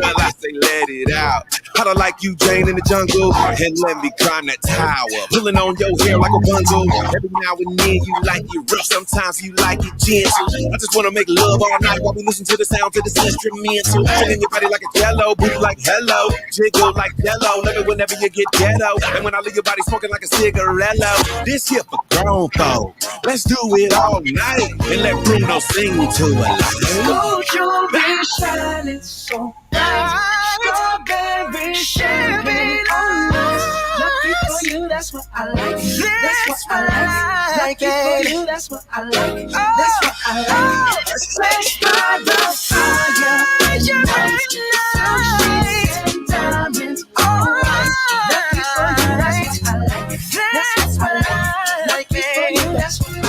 Well, I say let it out. I don't like you, Jane, in the jungle. And let me climb that tower. Pulling on your hair like a bundle. Every now and then you like it rough. Sometimes you like it gentle. I just wanna make love all night while we listen to the sound of this instrumental. Feeling your body like a jello. Booty like hello. Jiggle like jello. Let me whenever you get ghetto. And when I leave your body smoking like a cigarello. This here for grown folks. Let's do it all night and let Bruno sing to it. Strawberry shining so bright. Strawberry champagne on us. Lucky for you, that's what I like. That's what I like. Lucky for you, that's what I like. That's what I like. Blessed by the fire. Sunshine and diamonds on us. Lucky for you, that's what I like. That's what I like. Lucky for you, that's what I like.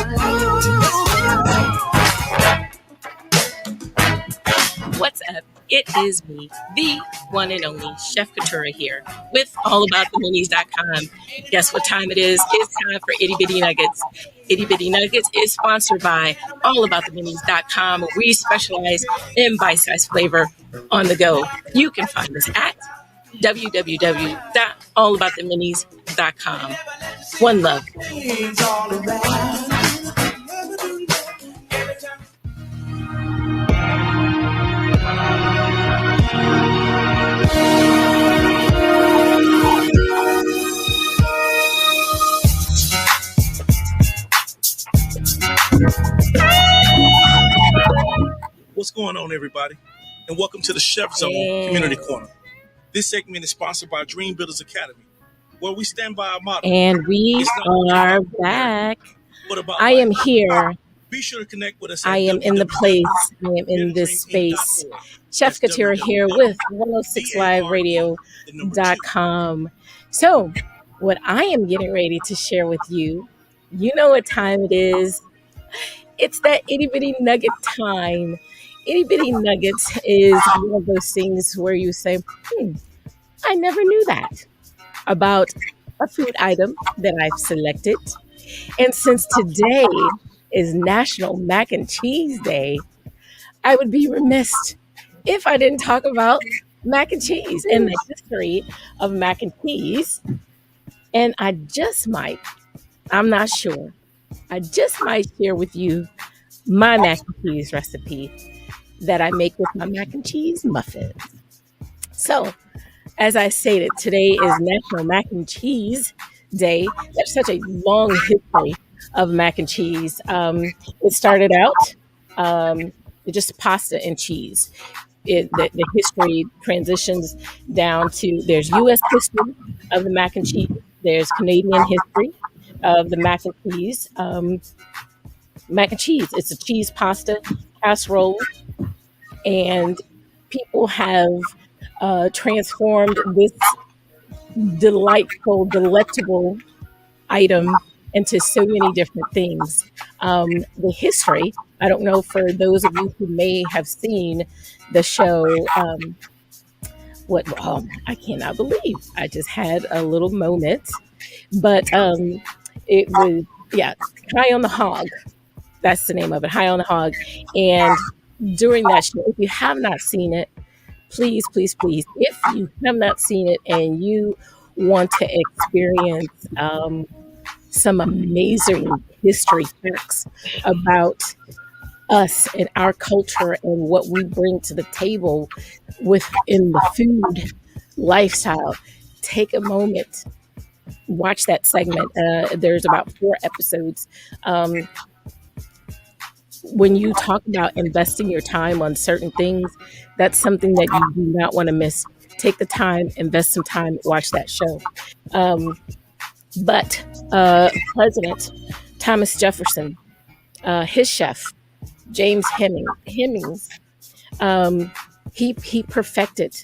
What's up? It is me, the one and only Chef Kitura here with allabouttheminis.com. Guess what time it is? It's time for Itty Bitty Nuggets. Itty Bitty Nuggets is sponsored by allabouttheminis.com, where we specialize in bite-sized flavor on the go. You can find us at www.allabouttheminis.com. One love. What's going on, everybody? And welcome to the Chef Zone Community Corner. This segment is sponsored by Dream Builders Academy, where we stand by our motto. And we are back. I am here. Be sure to connect with us. I am in the place. I am in this space. Chef Kitura here with 106liveradio.com. So, what I am getting ready to share with you, you know what time it is. It's that itty bitty nugget time. Itty bitty nuggets is one of those things where you say, I never knew that about a food item that I've selected. And since today is National Mac and Cheese Day, I would be remiss if I didn't talk about mac and cheese and the history of mac and cheese. And I just might, I'm not sure, I just might share with you my mac and cheese recipe that I make with my mac and cheese muffins. So, as I stated, today is National Mac and Cheese Day. There's such a long history of mac and cheese. It started out just pasta and cheese. The history transitions down to, there's U.S. history of the mac and cheese. There's Canadian history of the mac and cheese. Mac and cheese, it's a cheese pasta casserole. And people have transformed this delightful, delectable item into so many different things. The history, I don't know, for those of you who may have seen the show, I cannot believe I just had a little moment, but it was, High on the Hog. That's the name of it, High on the Hog. And during that show, if you have not seen it, please, please, please, if you have not seen it and you want to experience some amazing history facts about us and our culture and what we bring to the table within the food lifestyle, take a moment, watch that segment. There's about 4 episodes. When you talk about investing your time on certain things, that's something that you do not want to miss. Take the time, invest some time, watch that show. But President Thomas Jefferson, his chef, James Hemings, he perfected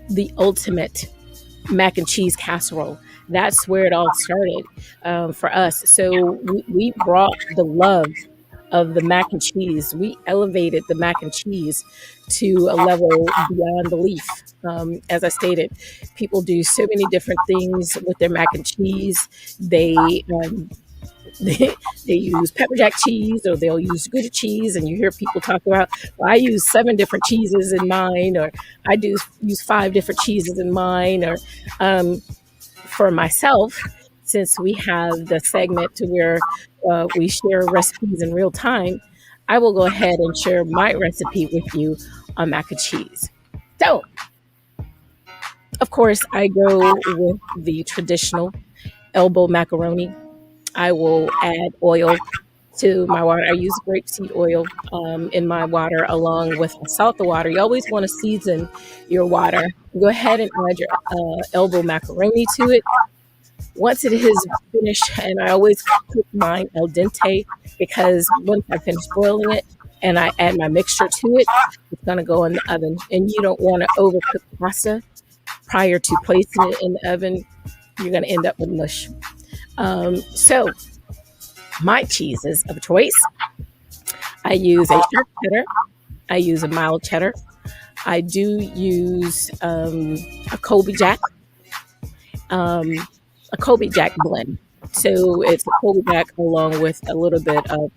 the ultimate mac and cheese casserole. That's where it all started for us. So we brought the love of the mac and cheese. We elevated the mac and cheese to a level beyond belief. As I stated, people do so many different things with their mac and cheese. They they, they use pepper jack cheese, or they'll use Gouda cheese, and you hear people talk about, well, I use 7 different cheeses in mine, or I do use 5 different cheeses in mine, or for myself, since we have the segment to where we share recipes in real time, I will go ahead and share my recipe with you on mac and cheese. So, of course, I go with the traditional elbow macaroni. I will add oil to my water. I use grapeseed oil in my water along with salt the water. You always want to season your water. Go ahead and add your elbow macaroni to it. Once it is finished, and I always cook mine al dente, because once I finish boiling it and I add my mixture to it, it's going to go in the oven. And you don't want to overcook pasta prior to placing it in the oven. You're going to end up with mush. So my cheeses of choice, I use a sharp cheddar. I use a mild cheddar. I do use a Colby Jack blend. So it's a Colby Jack along with a little bit of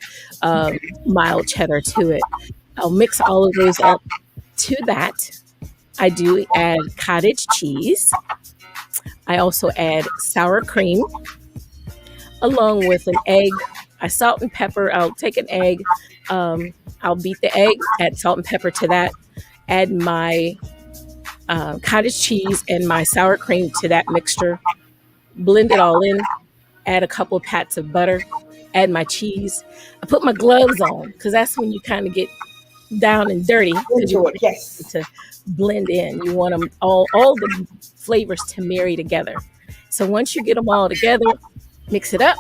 mild cheddar to it. I'll mix all of those up. To that, I do add cottage cheese. I also add sour cream along with an egg. I salt and pepper. I'll take an egg. I'll beat the egg, add salt and pepper to that, add my cottage cheese and my sour cream to that mixture, blend it all in, add a couple of pats of butter, add my cheese. I put my gloves on because that's when you kind of get down and dirty. Yes. To blend in. You want them all the flavors to marry together. So once you get them all together, mix it up.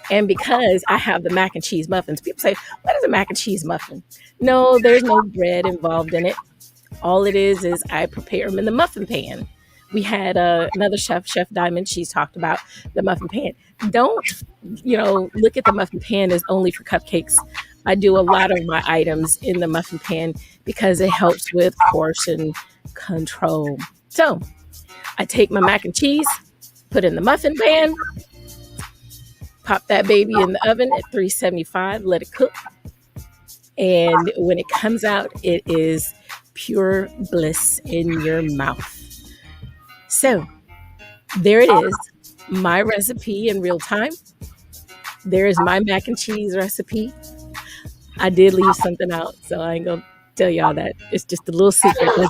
And because I have the mac and cheese muffins, people say, what is a mac and cheese muffin? No, there's no bread involved in it. All it is I prepare them in the muffin pan. We had another chef, Chef Diamond. She's talked about the muffin pan. Don't, look at the muffin pan as only for cupcakes. I do a lot of my items in the muffin pan because it helps with portion control. So I take my mac and cheese, put it in the muffin pan, pop that baby in the oven at 375, let it cook. And when it comes out, it is pure bliss in your mouth. So there it is, my recipe in real time. There is my mac and cheese recipe. I did leave something out, so I ain't gonna tell y'all that. It's just a little secret.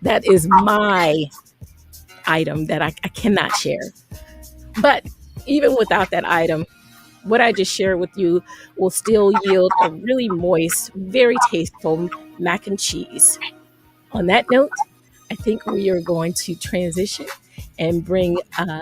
That is my item that I cannot share. But even without that item, what I just shared with you will still yield a really moist, very tasteful mac and cheese. On that note, I think we are going to transition and bring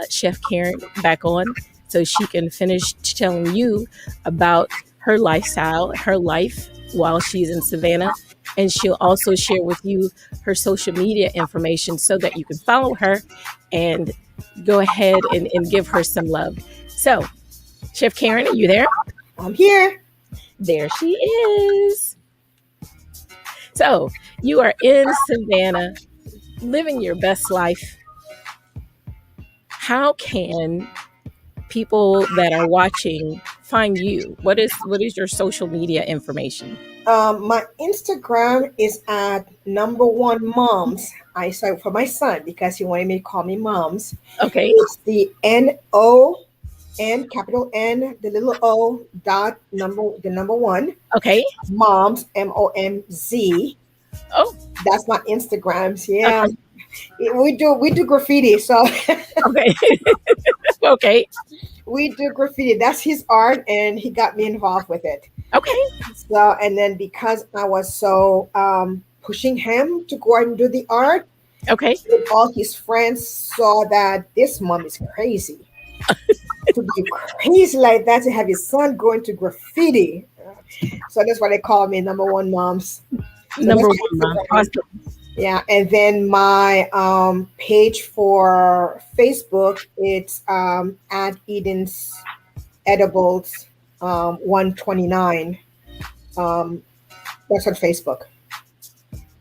Chef Karyne back on so she can finish telling you about her lifestyle, her life while she's in Savannah. And she'll also share with you her social media information so that you can follow her and go ahead and give her some love. So, Chef Karyne, are you there? I'm here. There she is. So, you are in Savannah, living your best life. How can people that are watching find you? What is your social media information? My Instagram is at #1moms. I saw it for my son because he wanted me to call me moms. Okay. It's the NON, capital N, the little O, dot the number 1. Okay. Moms, MOMZ. Oh. That's my Instagrams. Yeah. Okay. We do graffiti, so okay. Okay. We do graffiti. That's his art, and he got me involved with it. Okay. So, and then because I was so pushing him to go out and do the art, okay, all his friends saw that this mom is crazy. To be crazy like that, to have your son going to graffiti. So that's why they call me number one moms. So Number one mom. Awesome. Yeah, and then my page for Facebook, it's at Eden's Edibles 129. That's on Facebook.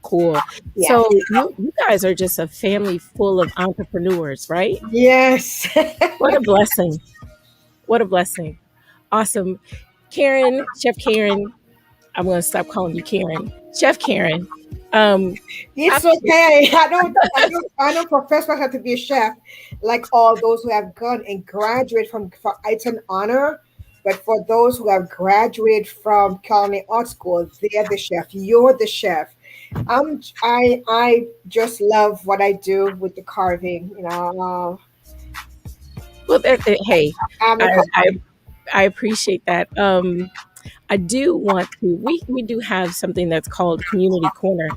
Cool. Yeah. So you guys are just a family full of entrepreneurs, right? Yes. What a blessing. What a blessing. Awesome. Karen, Chef Karen, I'm going to stop calling you Karen. Chef Karen. It's okay. I don't profess myself to be a chef like all those who have gone and graduated from. It's an honor, but for those who have graduated from culinary art school, they're the chef. You're the chef. I just love what I do with the carving. Well, hey, I appreciate that. I do want to. We do have something that's called Community Corner.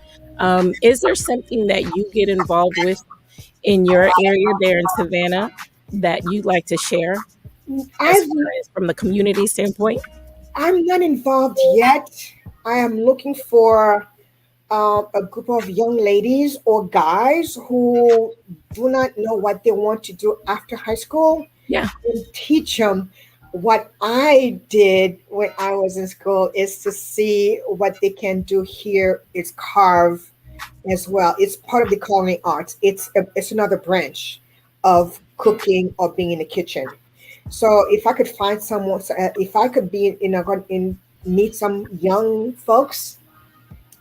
Is there something that you get involved with in your area there in Savannah that you'd like to share as far as from the community standpoint? I'm not involved yet. I am looking for a group of young ladies or guys who do not know what they want to do after high school. Yeah. And teach them what I did when I was in school is to see what they can do here is carve as well. It's part of the culinary arts. It's another branch of cooking or being in the kitchen. So if I could find someone, if I could be meet some young folks,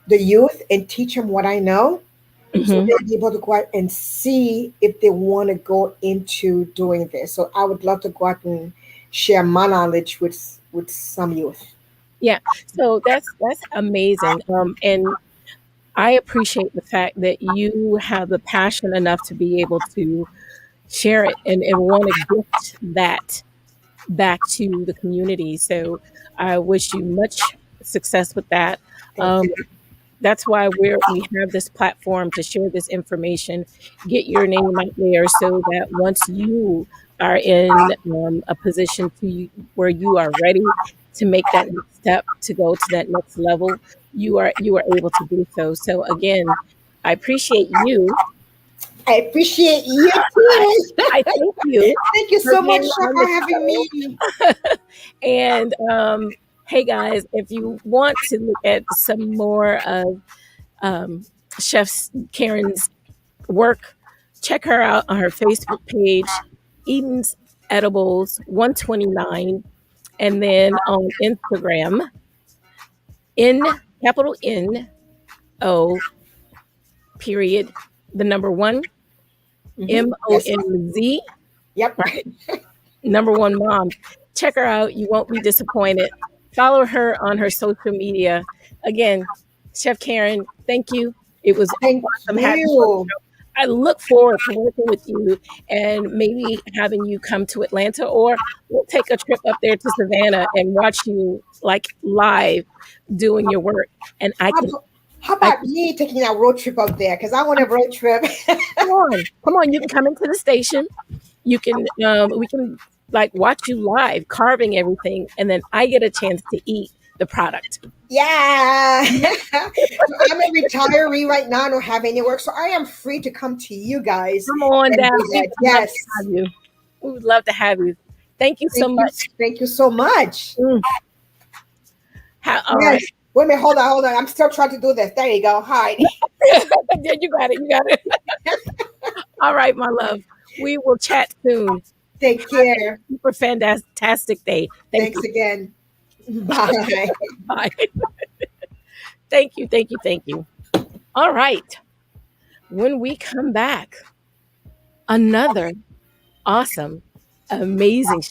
the youth, and teach them what I know, so they'll be able to go out and see if they want to go into doing this. So I would love to go out and share my knowledge with some youth. Yeah, so that's amazing, and I appreciate the fact that you have the passion enough to be able to share it and want to gift that back to the community. So I wish you much success with that. That's why we have this platform to share this information, get your name out there, so that once you are in a position where you are ready to make that next step, to go to that next level, you are able to do so. So again, I appreciate you. I appreciate you too. I thank you. Thank you so much for having me. And hey guys, if you want to look at some more of Chef Karen's work, check her out on her Facebook page, Eden's Edibles 129, and then on Instagram, capital N-O period, the number one, M-O-N-Z. Yep. Right. Number one mom. Check her out. You won't be disappointed. Follow her on her social media. Again, Chef Karyne, thank you. It was awesome having you. I look forward to working with you and maybe having you come to Atlanta, or we'll take a trip up there to Savannah and watch you like live doing your work. And how about me taking a road trip up there? Because I want a road trip. Come on. You can come into the station. You can, we can like watch you live carving everything, and then I get a chance to eat the product. Yeah. I'm a retiree right now. I don't have any work, so I am free to come to you guys. Come on down. Yes. We would love to have you. Thank you so much. Thank you so much. All right. Wait a minute, hold on. I'm still trying to do this. There you go. Hi. You got it. All right, my love. We will chat soon. Take care. Super fantastic day. Thanks again. Bye. Bye. Thank you. All right. When we come back, another awesome, amazing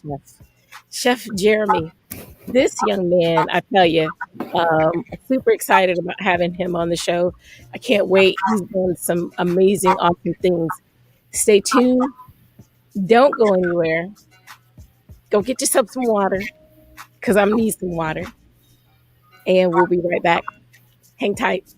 Chef Jeramie. This young man, I tell you, super excited about having him on the show. I can't wait. He's done some amazing, awesome things. Stay tuned. Don't go anywhere. Go get yourself some water, because I'm gonna need some water. And we'll be right back. Hang tight.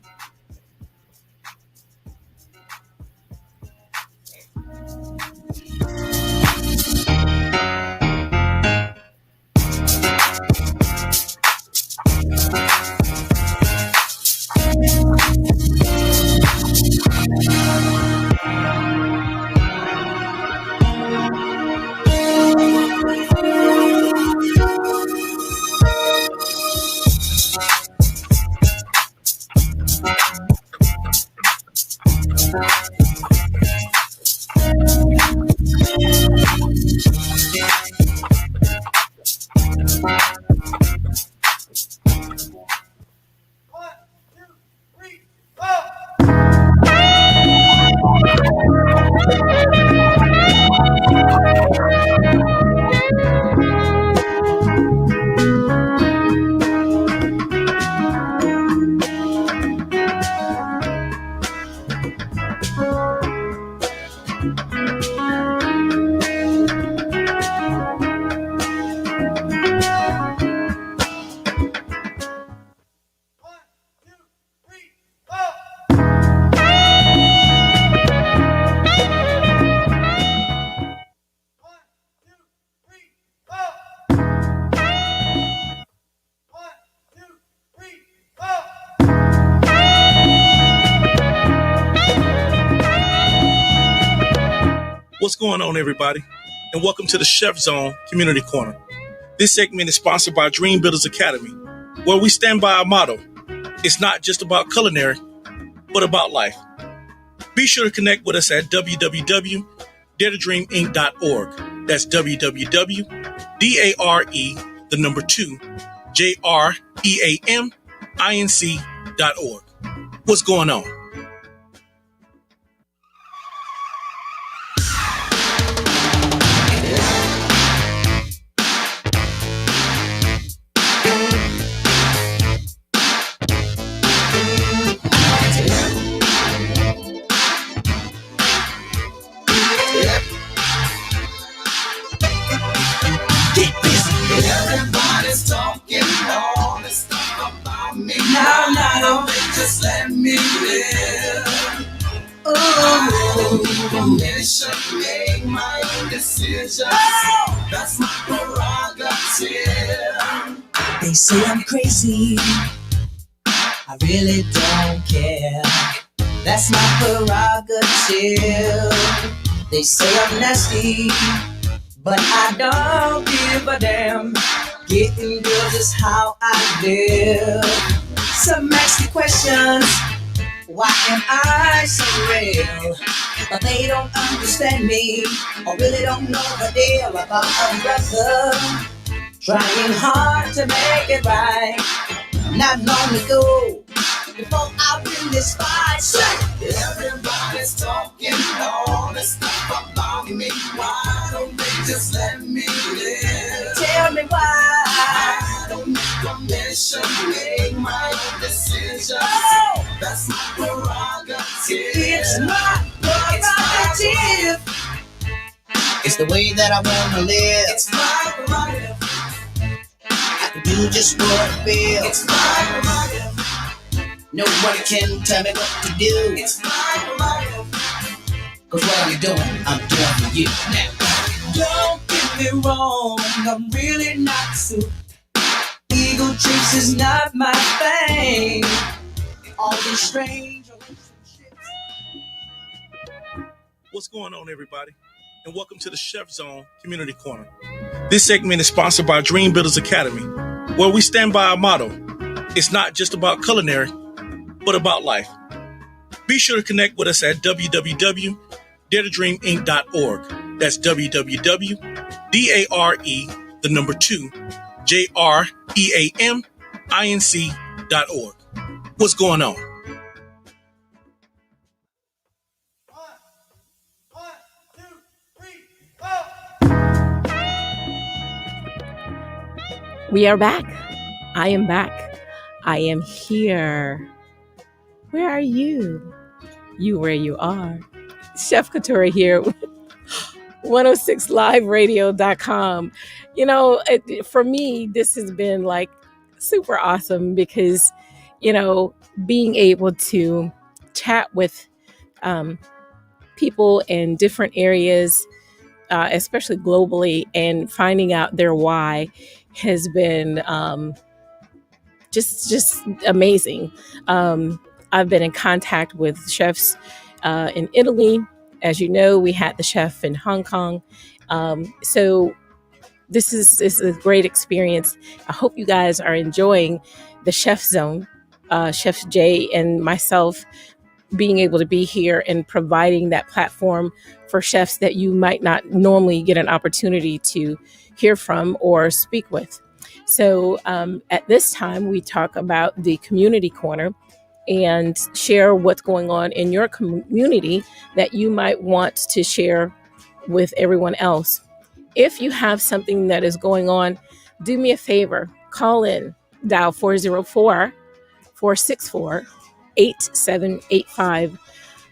What's going on, everybody? And welcome to the Chef Zone Community Corner. This segment is sponsored by Dream Builders Academy, where we stand by our motto. It's not just about culinary, but about life. Be sure to connect with us at www.daretodreaminc.org. That's www.DARE2JREAMINC.org. What's going on? Everybody's talking all this stuff about me. Now, just let me live. Permission, make my own decisions. That's my prerogative. They say I'm crazy. I really don't care. That's my prerogative. They say I'm nasty, but I don't give a damn. Getting good is how I live. Some ask me questions. Why am I so real? But they don't understand me, or really don't know the deal about a brother trying hard to make it right. Not long ago, before I win this fight, everybody's talking all this stuff about me. Why don't they just let me live? Tell me why. I don't need permission, make my own decisions. That's my prerogative. It's my prerogative. It's the way that I wanna live. It's my prerogative. I can do just what I feel. It's my prerogative. Nobody can tell me what to do. It's my prerogative. Cause what I'm doing for you now. Don't get me wrong, I'm really not suit. Ego trips is not my thing. All these strange relationships. What's going on, everybody? And welcome to the Chef Zone Community Corner. This segment is sponsored by Dream Builders Academy, where we stand by our motto. It's not just about culinary, but about life. Be sure to connect with us at www.daretodreaminc.org. That's www.DARE2JREAMINC.org. What's going on? We are back. I am back. I am here. Where are you? You where you are. Chef Kitura here. 106liveradio.com. You know, for me, this has been like super awesome because, you know, being able to chat with people in different areas, especially globally, and finding out their why has been just amazing. I've been in contact with chefs in Italy. As you know, we had the chef in Hong Kong. So this is a great experience. I hope you guys are enjoying the Chef Zone, Chef Jay and myself being able to be here and providing that platform for chefs that you might not normally get an opportunity to hear from or speak with. So at this time, we talk about the community corner and share what's going on in your community that you might want to share with everyone else. If you have something that is going on, do me a favor, call in, dial 404-464-8785.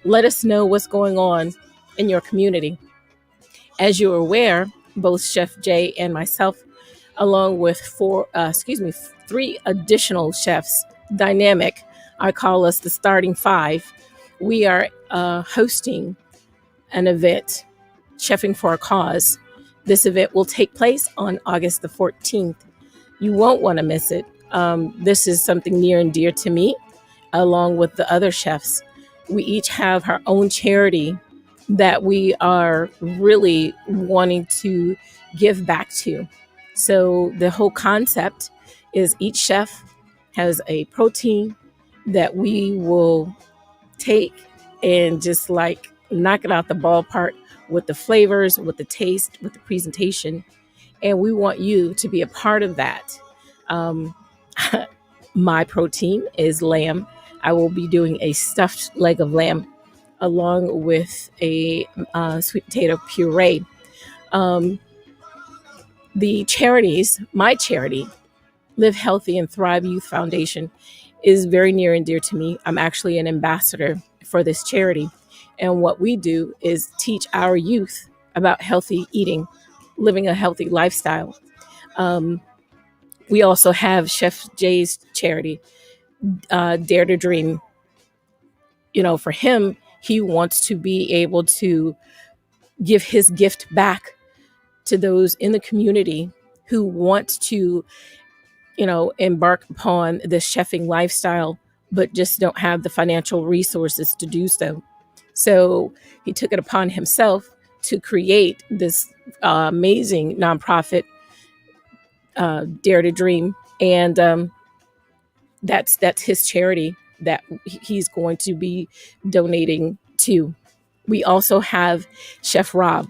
Let us know what's going on in your community. As you're aware, both Chef Jay and myself, along with three additional chefs, dynamic, I call us the starting five, we are hosting an event, Chefing for a Cause. This event will take place on August the 14th. You won't want to miss it. This is something near and dear to me, along with the other chefs. We each have our own charity that we are really wanting to give back to. So the whole concept is each chef has a protein that we will take and just like knock it out the ballpark with the flavors, with the taste, with the presentation. And we want you to be a part of that. Um, my protein is lamb. I will be doing a stuffed leg of lamb along with a sweet potato puree. The charities, my charity, Live Healthy and Thrive Youth Foundation, is very near and dear to me. I'm actually an ambassador for this charity. And what we do is teach our youth about healthy eating, living a healthy lifestyle. We also have Chef Jay's charity, Dare to Dream. You know, for him, he wants to be able to give his gift back to those in the community who want to, you know, embark upon this chefing lifestyle, but just don't have the financial resources to do so. So he took it upon himself to create this amazing nonprofit, Dare to Dream. And that's his charity that he's going to be donating to. We also have Chef Rob.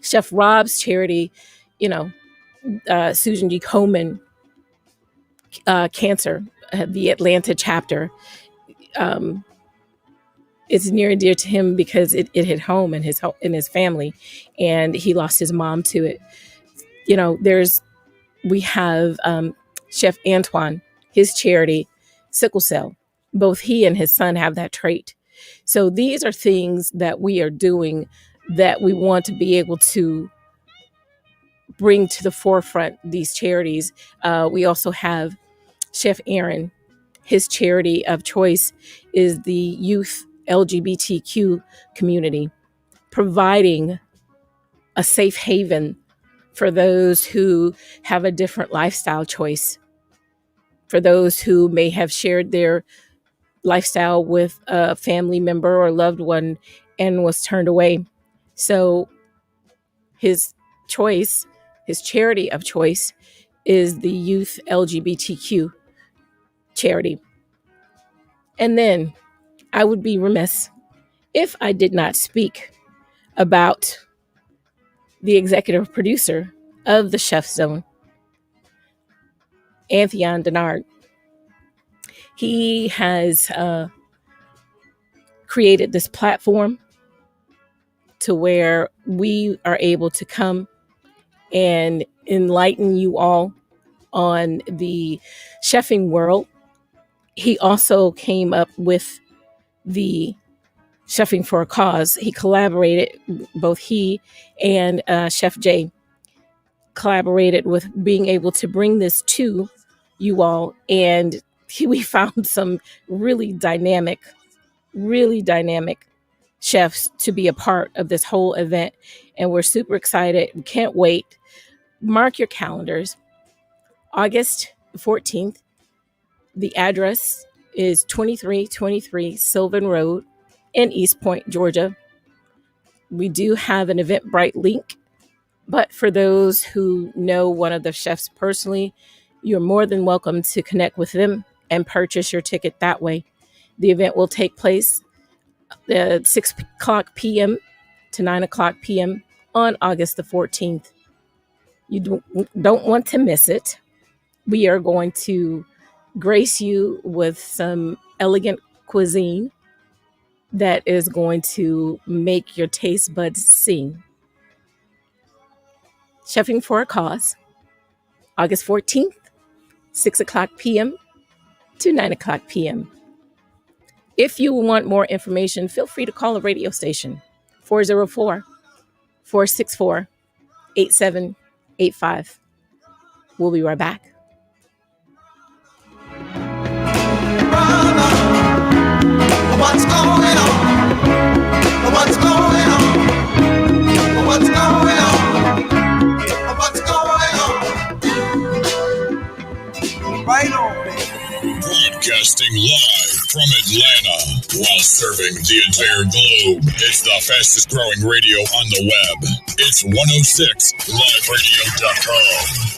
Chef Rob's charity, you know, Susan G. Komen Cancer, the Atlanta chapter, it's near and dear to him because it hit home in his family, and he lost his mom to it. You know, we have Chef Antoine, his charity, sickle cell. Both he and his son have that trait. So these are things that we are doing that we want to be able to bring to the forefront, these charities. We also have Chef Aaron. His charity of choice is the youth LGBTQ community, providing a safe haven for those who have a different lifestyle choice, for those who may have shared their lifestyle with a family member or loved one and was turned away. So his charity of choice is the youth LGBTQ charity. And then I would be remiss if I did not speak about the executive producer of the Chef Zone, Anthony Denard. He has created this platform to where we are able to come and enlighten you all on the chefing world. He also came up with the Chefing for a Cause. He collaborated, both he and Chef Jay collaborated with being able to bring this to you all. And we found some really dynamic chefs to be a part of this whole event. And we're super excited. We can't wait. Mark your calendars. August 14th. The address is 2323 Sylvan Road in East Point, Georgia. We do have an Eventbrite link, but for those who know one of the chefs personally, you're more than welcome to connect with them and purchase your ticket that way. The event will take place at 6 o'clock p.m. to 9 o'clock p.m. on August the 14th. You don't want to miss it. We are going to grace you with some elegant cuisine that is going to make your taste buds sing. Chefing for a Cause, August 14th, 6 o'clock p.m. to 9 o'clock p.m. If you want more information, feel free to call the radio station, 404-464-8785. We'll be right back. What's going on? What's going on? What's going on? What's going on? Right on, baby. Broadcasting live from Atlanta, while serving the entire globe. It's the fastest growing radio on the web. It's 106liveradio.com.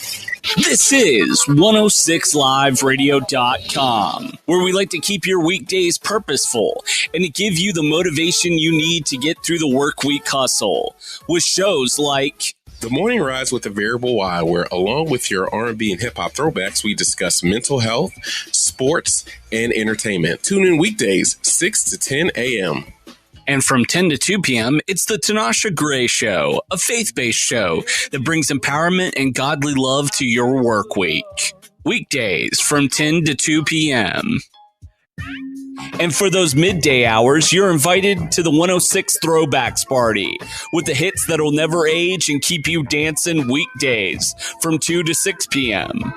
This is 106liveradio.com, where we like to keep your weekdays purposeful and to give you the motivation you need to get through the work week hustle with shows like The Morning Rise with a Variable Y, where along with your R&B and hip-hop throwbacks, we discuss mental health, sports, and entertainment. Tune in weekdays, 6 to 10 a.m. And from 10 to 2 p.m., it's the Tanasha Gray Show, a faith-based show that brings empowerment and godly love to your work week. Weekdays from 10 to 2 p.m. And for those midday hours, you're invited to the 106 Throwbacks Party with the hits that'll never age and keep you dancing weekdays from 2 to 6 p.m.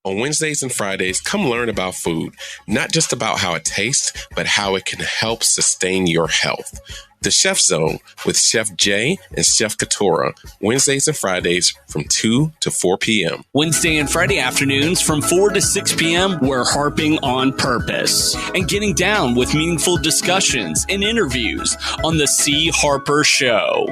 On Wednesdays and Fridays, come learn about food, not just about how it tastes, but how it can help sustain your health. The Chef Zone with Chef Jay and Chef Kitura, Wednesdays and Fridays from 2 to 4 p.m. Wednesday and Friday afternoons from 4 to 6 p.m., we're harping on purpose and getting down with meaningful discussions and interviews on the C. Harper Show.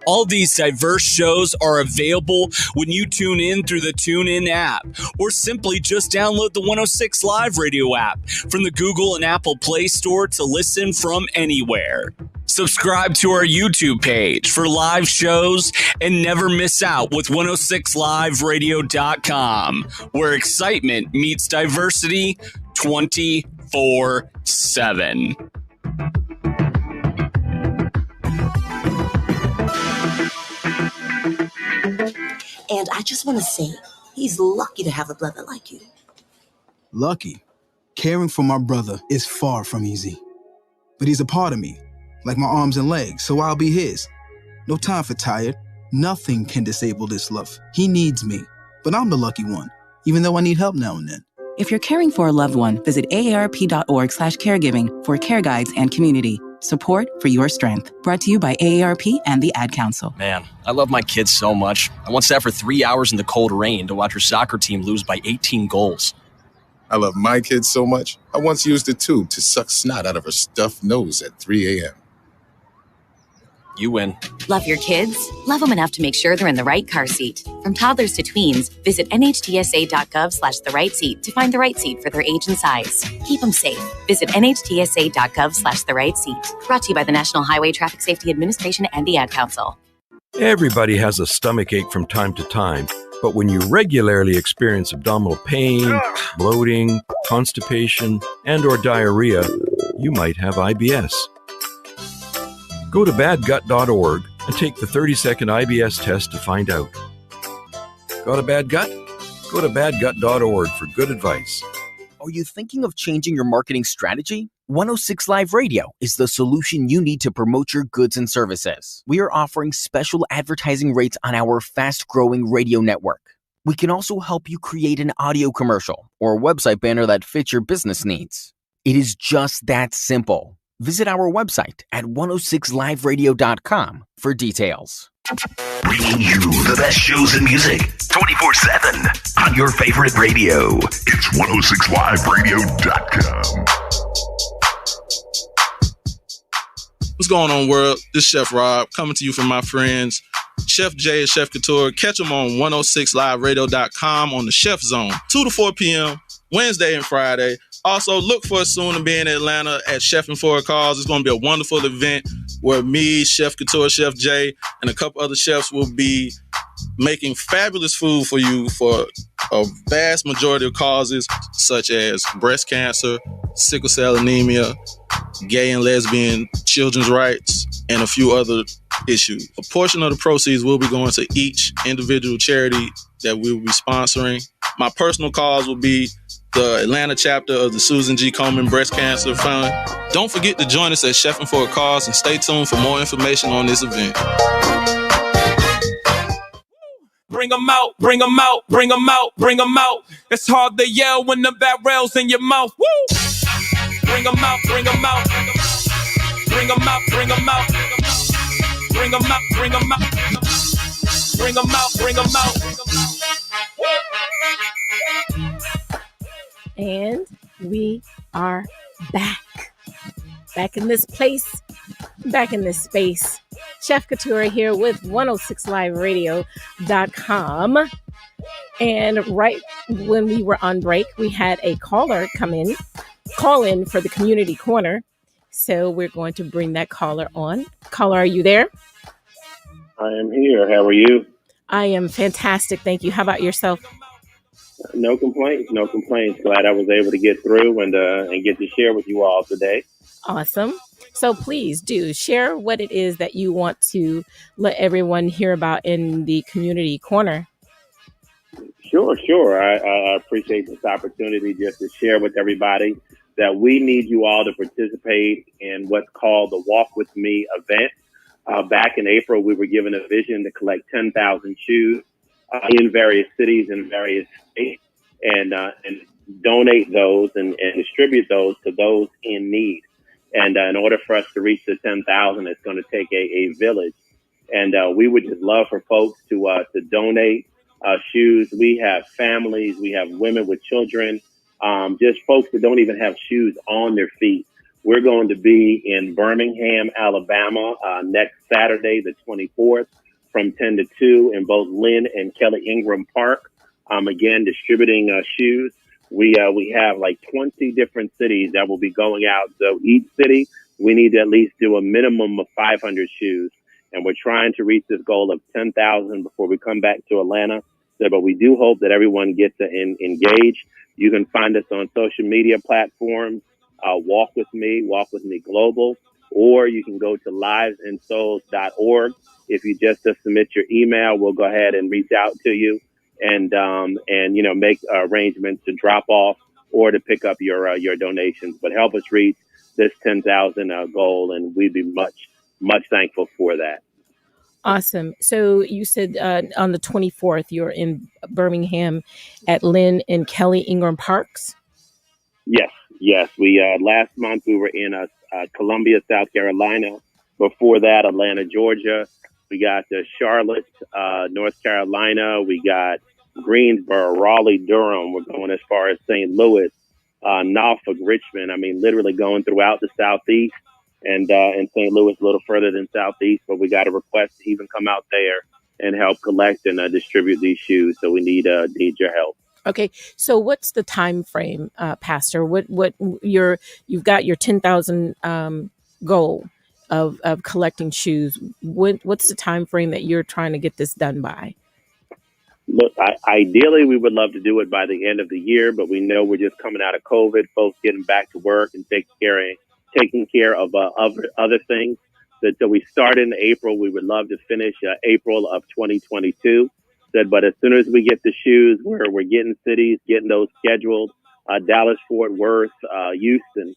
All these diverse shows are available when you tune in through the TuneIn app, or simply just download the 106 Live Radio app from the Google and Apple Play Store to listen from anywhere. Subscribe to our YouTube page for live shows and never miss out with 106liveradio.com, where excitement meets diversity 24/7. And I just want to say, he's lucky to have a brother like you. Lucky? Caring for my brother is far from easy. But he's a part of me, like my arms and legs, so I'll be his. No time for tired. Nothing can disable this love. He needs me, but I'm the lucky one, even though I need help now and then. If you're caring for a loved one, visit aarp.org/caregiving for care guides and community. Support for your strength. Brought to you by AARP and the Ad Council. Man, I love my kids so much. I once sat for 3 hours in the cold rain to watch her soccer team lose by 18 goals. I love my kids so much, I once used a tube to suck snot out of her stuffed nose at 3 a.m. You win. Love your kids? Love them enough to make sure they're in the right car seat. From toddlers to tweens, visit nhtsa.gov/the right seat to find the right seat for their age and size. Keep them safe. Visit nhtsa.gov/the right seat. Brought to you by the National Highway Traffic Safety Administration and the Ad Council. Everybody has a stomach ache from time to time, but when you regularly experience abdominal pain, bloating, constipation, and/or diarrhea, you might have IBS. Go to badgut.org and take the 30-second IBS test to find out. Got a bad gut? Go to badgut.org for good advice. Are you thinking of changing your marketing strategy? 106 Live Radio is the solution you need to promote your goods and services. We are offering special advertising rates on our fast-growing radio network. We can also help you create an audio commercial or a website banner that fits your business needs. It is just that simple. Visit our website at 106liveradio.com for details. Bringing you the best shows and music 24/7 on your favorite radio. It's 106liveradio.com. What's going on, world? This is Chef Rob coming to you from my friends Chef Jay and Chef Kitura. Catch them on 106liveradio.com on the Chef Zone, 2 to 4 p.m. Wednesday and Friday. Also, look for us soon to be in Atlanta at Chef and for a Cause. It's going to be a wonderful event where me, Chef Kitura, Chef Jay, and a couple other chefs will be making fabulous food for you for a vast majority of causes such as breast cancer, sickle cell anemia, gay and lesbian children's rights, and a few other issues. A portion of the proceeds will be going to each individual charity that we will be sponsoring. My personal cause will be the Atlanta chapter of the Susan G. Komen Breast Cancer Fund. Don't forget to join us at Chef and for a Cause and stay tuned for more information on this event. Bring them out, bring them out, bring them out, bring them out. It's hard to yell when the barrel's in your mouth. Woo! Bring them out, bring them out, bring them out, bring them out, bring them out, bring them out, bring them out, bring them out. And We are back in this place, back in this space. Chef Kitura here with 106liveradio.com. And right when we were on break, we had a caller call in for the community corner. So we're going to bring that caller on. Caller, are you there? I am here. How are you? I am fantastic. Thank you. How about yourself? No complaints. No complaints. Glad I was able to get through and get to share with you all today. Awesome. So please do share what it is that you want to let everyone hear about in the community corner. Sure. I appreciate this opportunity just to share with everybody that we need you all to participate in what's called the Walk With Me event. Back in April, we were given a vision to collect 10,000 shoes in various cities and various states and donate those and distribute those to those in need. And in order for us to reach the 10,000, it's going to take a village. And we would just love for folks to donate shoes. We have families, we have women with children, just folks that don't even have shoes on their feet. We're going to be in Birmingham, Alabama, next Saturday, the 24th, from 10 to 2 in both Lynn and Kelly Ingram Park. Again, distributing shoes. We have like 20 different cities that will be going out. So each city, we need to at least do a minimum of 500 shoes. And we're trying to reach this goal of 10,000 before we come back to Atlanta. So, but we do hope that everyone gets to engage. You can find us on social media platforms, Walk With Me Global, or you can go to livesandsouls.org. If you just submit your email, we'll go ahead and reach out to you and make arrangements to drop off or to pick up your donations. But help us reach this 10,000 goal, and we'd be much thankful for that. Awesome. So you said on the 24th, you're in Birmingham at Lynn and Kelly Ingram Parks? Yes. We last month we were in Columbia, South Carolina. Before that, Atlanta, Georgia. We got Charlotte, North Carolina. We got Greensboro, Raleigh, Durham. We're going as far as St. Louis, Norfolk, Richmond. I mean, literally going throughout the Southeast. And St. Louis a little further than Southeast, but we got a request to even come out there and help collect and distribute these shoes. So we need your help. Okay, so what's the time frame, Pastor? You've got your 10,000 goal of collecting shoes. What's the time frame that you're trying to get this done by? Look, ideally, we would love to do it by the end of the year, but we know we're just coming out of COVID, folks getting back to work and taking care of other things. So we start in April. We would love to finish April of 2022. But as soon as we get the shoes, we're getting cities, getting those scheduled. Dallas, Fort Worth, Houston,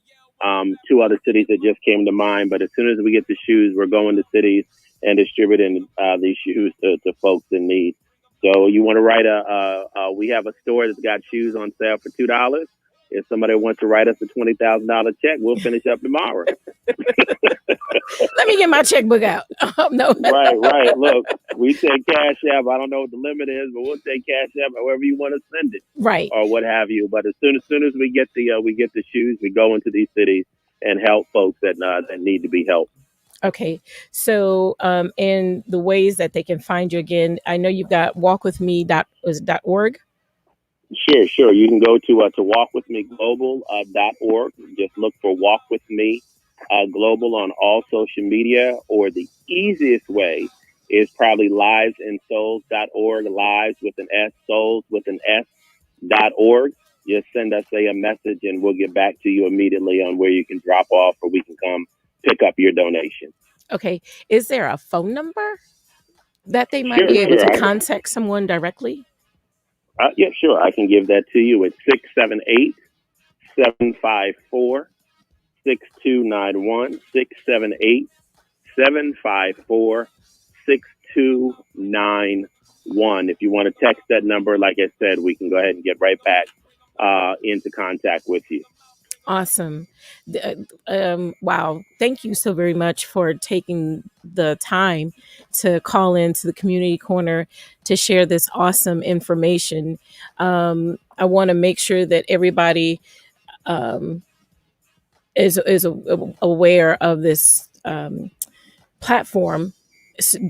two other cities that just came to mind. But as soon as we get the shoes, we're going to cities and distributing these shoes to folks in need. So you want to write we have a store that's got shoes on sale for $2. If somebody wants to write us a $20,000 check, we'll finish up tomorrow. Let me get my checkbook out. No. Right. Look, we take Cash App. I don't know what the limit is, but we'll take Cash App however you want to send it, right, or what have you. But as soon as we get the shoes, we go into these cities and help folks that need to be helped. Okay, so in the ways that they can find you again, I know you've got walkwithme.org. Sure. You can go to walkwithmeglobal.org. Just look for Walk With Me Global on all social media, or the easiest way is probably livesandsouls.org, lives with an S, souls with an S.org. Just send us a message and we'll get back to you immediately on where you can drop off or we can come pick up your donation. Okay. Is there a phone number that they might be able to contact someone directly? Yeah, sure. I can give that to you. It's 678-754-6291, 678-754-6291. If you want to text that number, like I said, we can go ahead and get right back into contact with you. Awesome. Wow. Thank you so very much for taking the time to call into the community corner to share this awesome information. I want to make sure that everybody is aware of this platform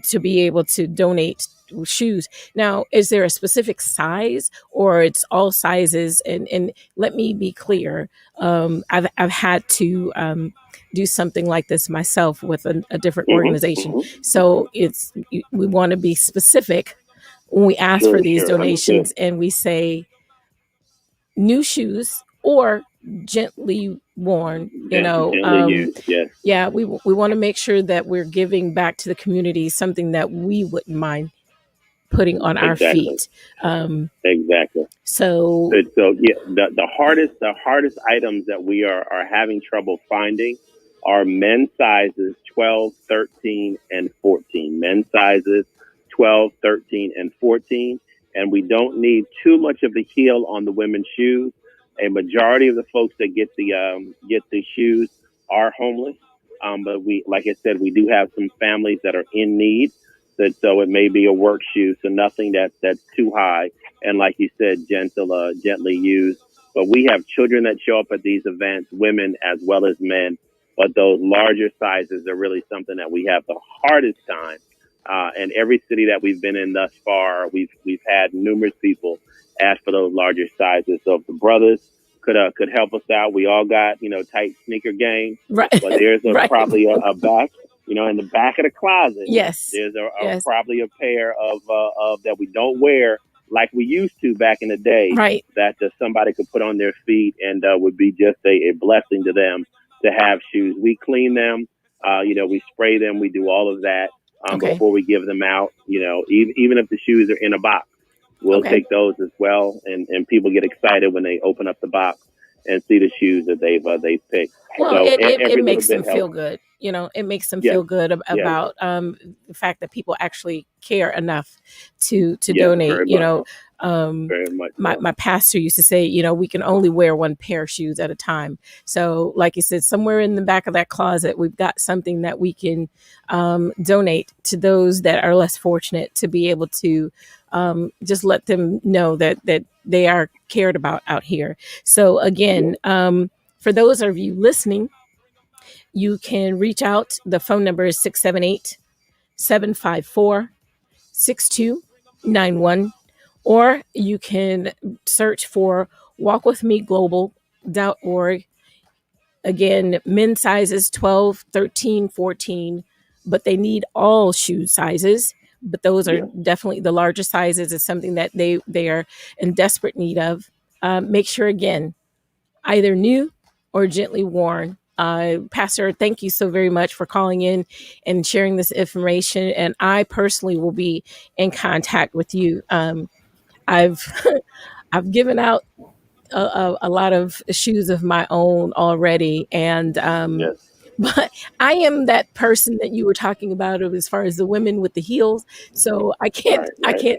to be able to donate shoes. Now, is there a specific size, or it's all sizes? And let me be clear. I've had to do something like this myself with a different organization. So we want to be specific when we ask for these donations, and we say new shoes or gently worn, yeah, we want to make sure that we're giving back to the community something that we wouldn't mind putting on our feet. Exactly. So yeah, the hardest items that we are having trouble finding are men's sizes 12, 13, and 14. Men's sizes 12, 13, and 14. And we don't need too much of the heel on the women's shoes. A majority of the folks that get the shoes are homeless. But we, like I said, we do have some families that are in need. So it may be a work shoe, so nothing that's too high. And like you said, gently used. But we have children that show up at these events, women as well as men. But those larger sizes are really something that we have the hardest time. And every city that we've been in thus far, we've had numerous people ask for those larger sizes. So if the brothers could help us out, we all got tight sneaker game, right? But there's probably a back, in the back of the closet. Yes, there's probably a pair of that we don't wear like we used to back in the day, right? That somebody could put on their feet and would be just a blessing to them to have shoes. We clean them, we spray them, we do all of that. Before we give them out, even if the shoes are in a box, we'll take those as well. And people get excited when they open up the box and see the shoes that they've picked. Well, so it makes them feel good. It makes them feel good about the fact that people actually care enough to donate. Very much my pastor used to say, we can only wear one pair of shoes at a time. So like you said, somewhere in the back of that closet, we've got something that we can donate to those that are less fortunate, to be able to just let them know that they are cared about out here. So again, for those of you listening, you can reach out. The phone number is 678-754-6291. Or you can search for walkwithmeglobal.org. Again, men's sizes 12, 13, 14, but they need all shoe sizes. But those are definitely the larger sizes. Is something that they are in desperate need of. Make sure, again, either new or gently worn. Pastor, thank you so very much for calling in and sharing this information. And I personally will be in contact with you. I've given out a lot of shoes of my own already, and but I am that person that you were talking about as far as the women with the heels. So I can't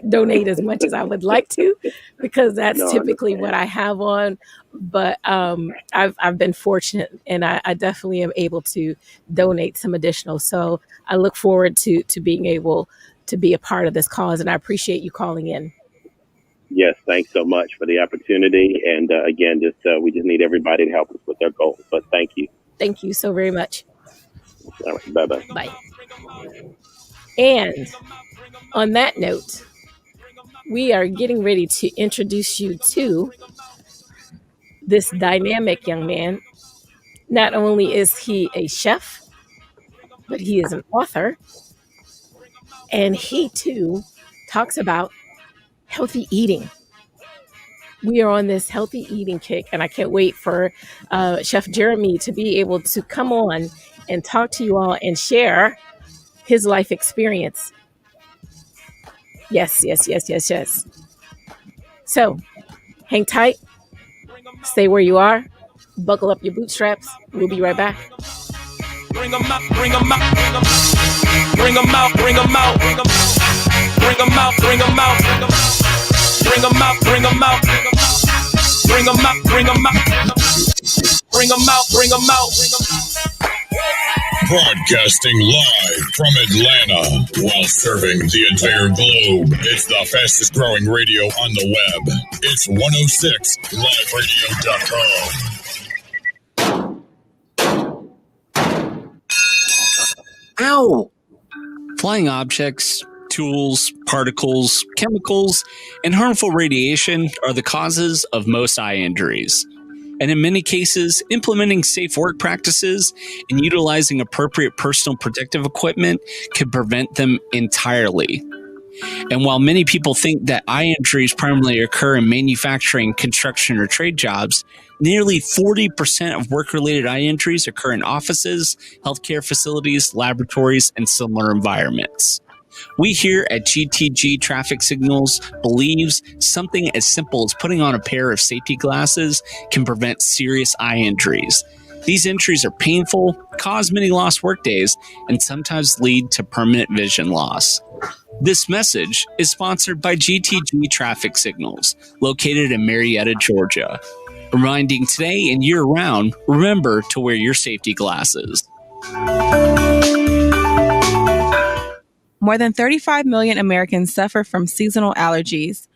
donate as much as I would like to, because that's typically what I have on. But I've been fortunate, and I definitely am able to donate some additional. So I look forward to being able to be a part of this cause, and I appreciate you calling in. Yes, thanks so much for the opportunity. And again, we just need everybody to help us with their goals. But thank you. Thank you so very much. All right, bye-bye. Bye. And on that note, we are getting ready to introduce you to this dynamic young man. Not only is he a chef, but he is an author. And he, too, talks about healthy eating. We are on this healthy eating kick, and I can't wait for Chef Jeramie to be able to come on and talk to you all and share his life experience. Yes. So, hang tight, stay where you are, buckle up your bootstraps. We'll be right back. Bring them out, bring them out, bring them out. Bring them out, bring them out, bring them out. Bring them out, bring them out, bring them out. Bring them out, bring them out, bring them out. Bring them out, bring them out. Bring them out, bring them out, bring them out. Broadcasting live from Atlanta while serving the entire globe. It's the fastest growing radio on the web. It's 106liveradio.com. Ow! Flying objects, tools, particles, chemicals, and harmful radiation are the causes of most eye injuries. And in many cases, implementing safe work practices and utilizing appropriate personal protective equipment can prevent them entirely. And while many people think that eye injuries primarily occur in manufacturing, construction, or trade jobs, nearly 40% of work-related eye injuries occur in offices, healthcare facilities, laboratories, and similar environments. We here at GTG Traffic Signals believes something as simple as putting on a pair of safety glasses can prevent serious eye injuries. These injuries are painful, cause many lost workdays, and sometimes lead to permanent vision loss. This message is sponsored by GTG Traffic Signals, located in Marietta, Georgia. Reminding today and year-round, remember to wear your safety glasses. More than 35 million Americans suffer from seasonal allergies.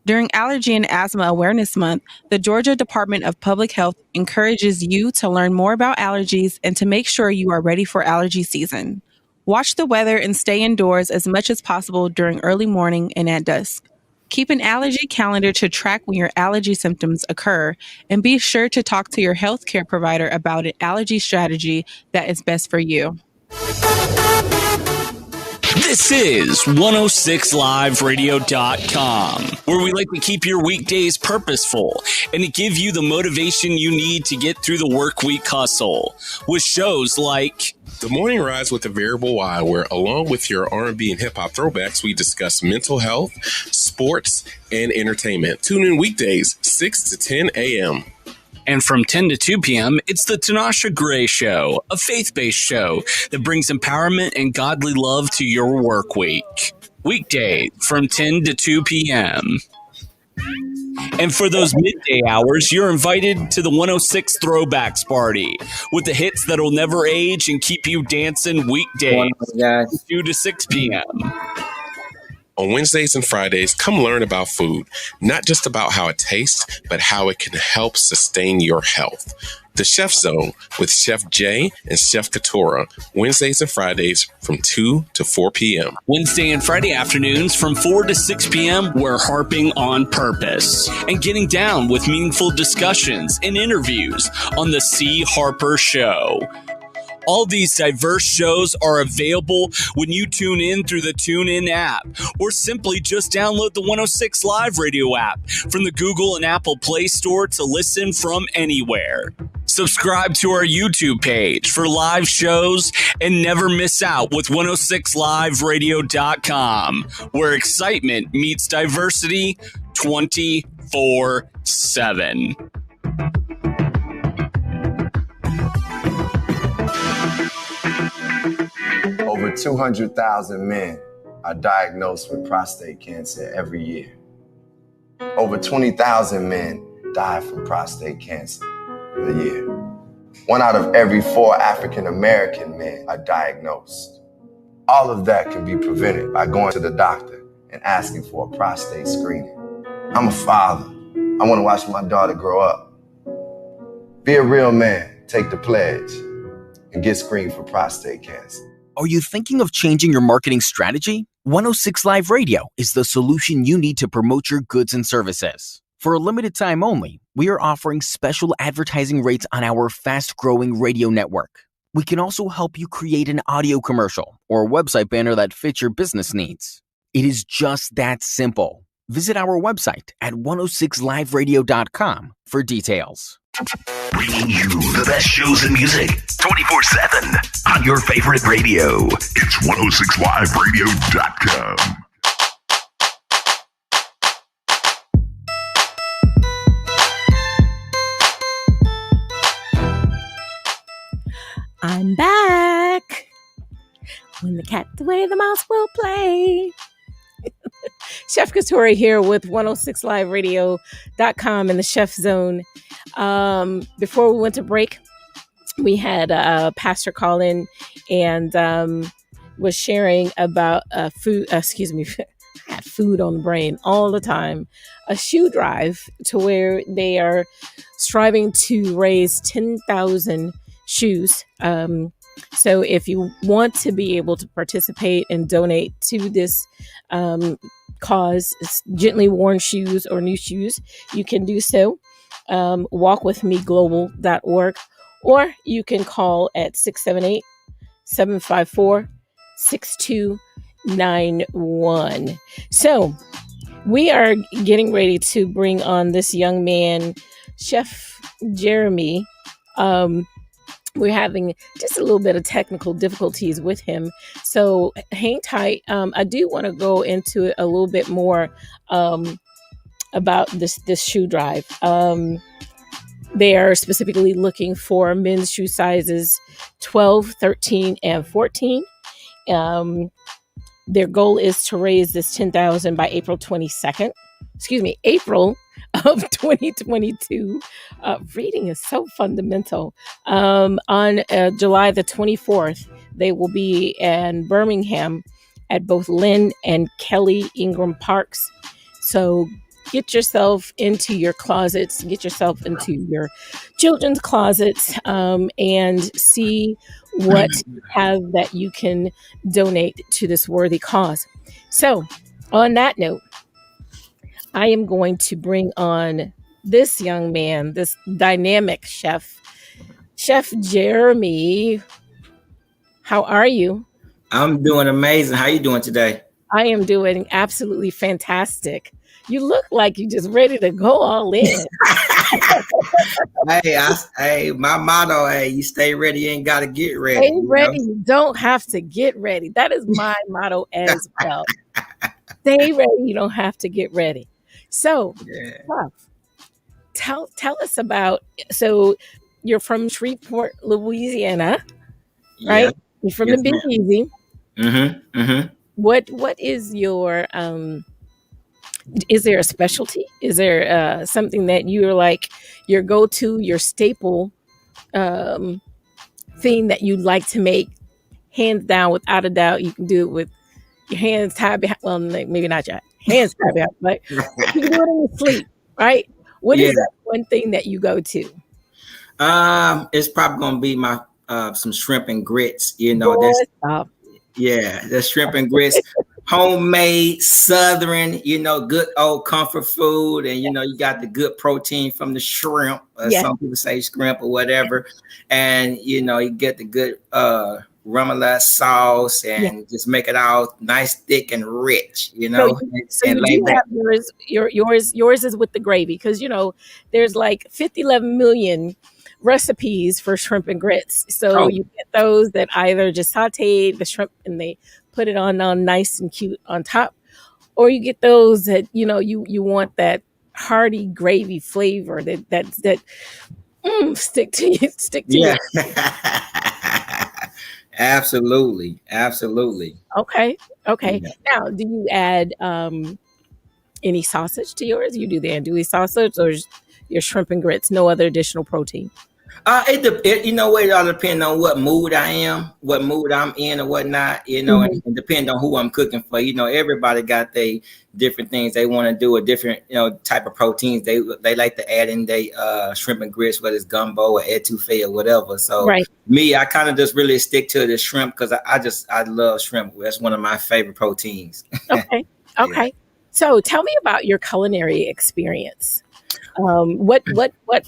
During Allergy and Asthma Awareness Month, the Georgia Department of Public Health encourages you to learn more about allergies and to make sure you are ready for allergy season. Watch the weather and stay indoors as much as possible during early morning and at dusk. Keep an allergy calendar to track when your allergy symptoms occur, and be sure to talk to your healthcare provider about an allergy strategy that is best for you. This is 106liveradio.com, where we like to keep your weekdays purposeful and to give you the motivation you need to get through the work week hustle with shows like The Morning Rise with the Variable Y, where along with your R&B and hip-hop throwbacks, we discuss mental health, sports, and entertainment. Tune in weekdays, 6 to 10 a.m. And from 10 to 2 p.m., it's the Tanasha Gray Show, a faith-based show that brings empowerment and godly love to your work week. Weekdays from 10 to 2 p.m. And for those midday hours, you're invited to the 106 Throwbacks Party with the hits that'll never age and keep you dancing weekdays, 2 to 6 p.m. On Wednesdays and Fridays, come learn about food, not just about how it tastes, but how it can help sustain your health. The Chef Zone with Chef Jay and Chef Kitura, Wednesdays and Fridays from 2 to 4 p.m. Wednesday and Friday afternoons from 4 to 6 p.m., we're harping on purpose and getting down with meaningful discussions and interviews on the C. Harper Show. All these diverse shows are available when you tune in through the TuneIn app, or simply just download the 106 Live Radio app from the Google and Apple Play Store to listen from anywhere. Subscribe to our YouTube page for live shows and never miss out with 106liveradio.com, where excitement meets diversity 24/7. Over 200,000 men are diagnosed with prostate cancer every year. Over 20,000 men die from prostate cancer a year. 1 out of every 4 African American men are diagnosed. All of that can be prevented by going to the doctor and asking for a prostate screening. I'm a father. I want to watch my daughter grow up. Be a real man, take the pledge, and get screened for prostate cancer. Are you thinking of changing your marketing strategy? 106 Live Radio is the solution you need to promote your goods and services. For a limited time only, we are offering special advertising rates on our fast-growing radio network. We can also help you create an audio commercial or a website banner that fits your business needs. It is just that simple. Visit our website at 106liveradio.com for details. Bringing you the best shows and music 24/7 on your favorite radio. It's 106liveradio.com. I'm back. When the cat's away, the mouse will play. Chef Kitura here with 106liveradio.com and the Chef Zone. Before we went to break, we had a pastor call in and was sharing about food. I had food on the brain all the time. A shoe drive to where they are striving to raise 10,000 shoes So if you want to be able to participate and donate to this cause, it's gently worn shoes or new shoes, you can do so. Walkwithmeglobal.org, or you can call at 678-754-6291. So we are getting ready to bring on this young man, Chef Jeramie. We're having just a little bit of technical difficulties with him, so hang tight. I do want to go into it a little bit more about this shoe drive. They are specifically looking for men's shoe sizes 12, 13, and 14. Their goal is to raise this $10,000 by April 22nd. Excuse me, April of 2022. Reading is so fundamental. On July the 24th, they will be in Birmingham at both Lynn and Kelly Ingram Parks. So get yourself into your closets, get yourself into your children's closets, and see what you have that you can donate to this worthy cause. So on that note, I am going to bring on this young man, this dynamic chef, Chef Jeramie. How are you? I'm doing amazing. How you doing today? I am doing absolutely fantastic. You look like you're just ready to go all in. Hey, my motto, hey, you stay ready, you ain't got to get ready. Stay ready, you don't have to get ready. That is my motto as well. Stay ready, you don't have to get ready. So, tell us about, so you're from Shreveport, Louisiana, right? Yeah. You're from the Big Easy. Mm-hmm. Mm-hmm. What is your is there a specialty? Is there something that you're like your go-to, your staple thing that you'd like to make, hands down, without a doubt? You can do it with your hands tied behind, well, maybe not your hands tied behind, but you can do it in your sleep, right? What is that one thing that you go to? It's probably gonna be my some shrimp and grits. You know, the shrimp and grits, homemade Southern. You know, good old comfort food, and you know, you got the good protein from the shrimp. Some people say shrimp or whatever, and you know, you get the good remoulade sauce, and just make it all nice, thick, and rich. You know, so you do have yours is with the gravy, because you know there's like 11 million recipes for shrimp and grits. So you get those that either just saute the shrimp and they put it on nice and cute on top, or you get those that you know you want that hearty gravy flavor that stick to you. Absolutely. Okay. Now, do you add any sausage to yours? You do the andouille sausage, or your shrimp and grits, no other additional protein? You know what, it all depends on what mood I am, what mood I'm in or whatnot, you know, and depend on who I'm cooking for. You know, everybody got their different things they want to do, a different, you know, type of proteins they like to add in their shrimp and grits, whether it's gumbo or etouffee or whatever. So me, I kind of just really stick to the shrimp because I love shrimp. That's one of my favorite proteins. Okay. So tell me about your culinary experience. What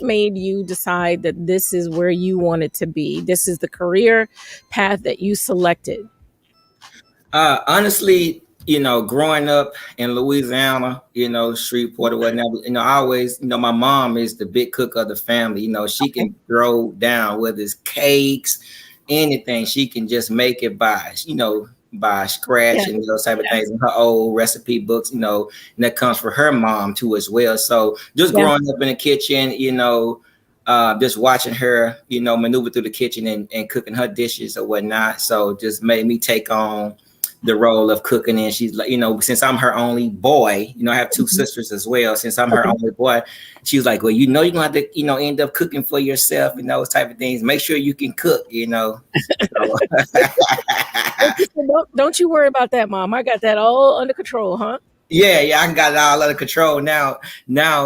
made you decide that this is where you wanted to be? This is the career path that you selected? Honestly, you know, growing up in Louisiana, you know, Shreveport or whatnot, you know, I always, you know, my mom is the big cook of the family. You know, she can throw down, whether it's cakes, anything, she can just make it by scratch and those type of things in her old recipe books, you know, and that comes from her mom too as well. So just growing up in the kitchen, you know, just watching her, you know, maneuver through the kitchen and cooking her dishes or whatnot. So just made me take on the role of cooking. And she's like, you know, since I'm her only boy, you know, I have two sisters as well. Since I'm her only boy, she was like, well, you know, you're gonna have to, you know, end up cooking for yourself and those type of things. Make sure you can cook, you know. Don't you worry about that, Mom. I got that all under control, huh? Yeah, I got it all under control now.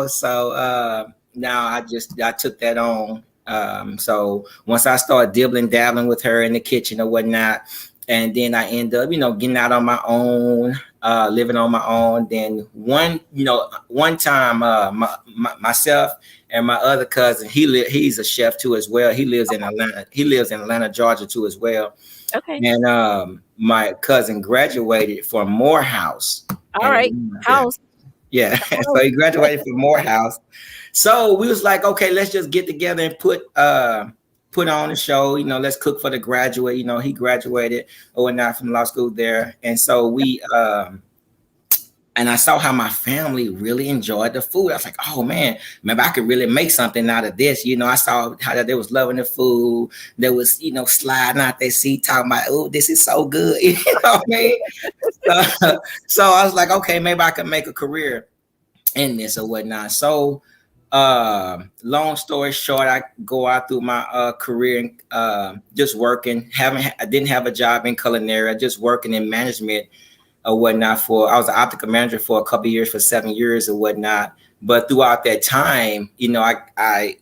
So now I took that on So once I started dibbling, dabbling with her in the kitchen or whatnot, and then I end up, getting out on my own, living on my own. Then one time, myself and my other cousin, he's a chef too as well. He lives in Atlanta. He lives in Atlanta, Georgia too as well. Okay. And my cousin graduated from Morehouse. All right, house. Yeah, so he graduated from Morehouse. So we was like, okay, let's just get together and put on a show. Let's cook for the graduate. He graduated or whatnot from law school there, and so we and I saw how my family really enjoyed the food. I was like, oh man, maybe I could really make something out of this. I saw how they was loving the food. They was, sliding out their seat talking about, oh, this is so good. You know what I mean? So I was like, okay, maybe I can make a career in this or whatnot. So long story short, I go out through my career just working. I didn't have a job in culinary, just working in management or whatnot. I was an optical manager for a couple of years, for 7 years or whatnot. But throughout that time, I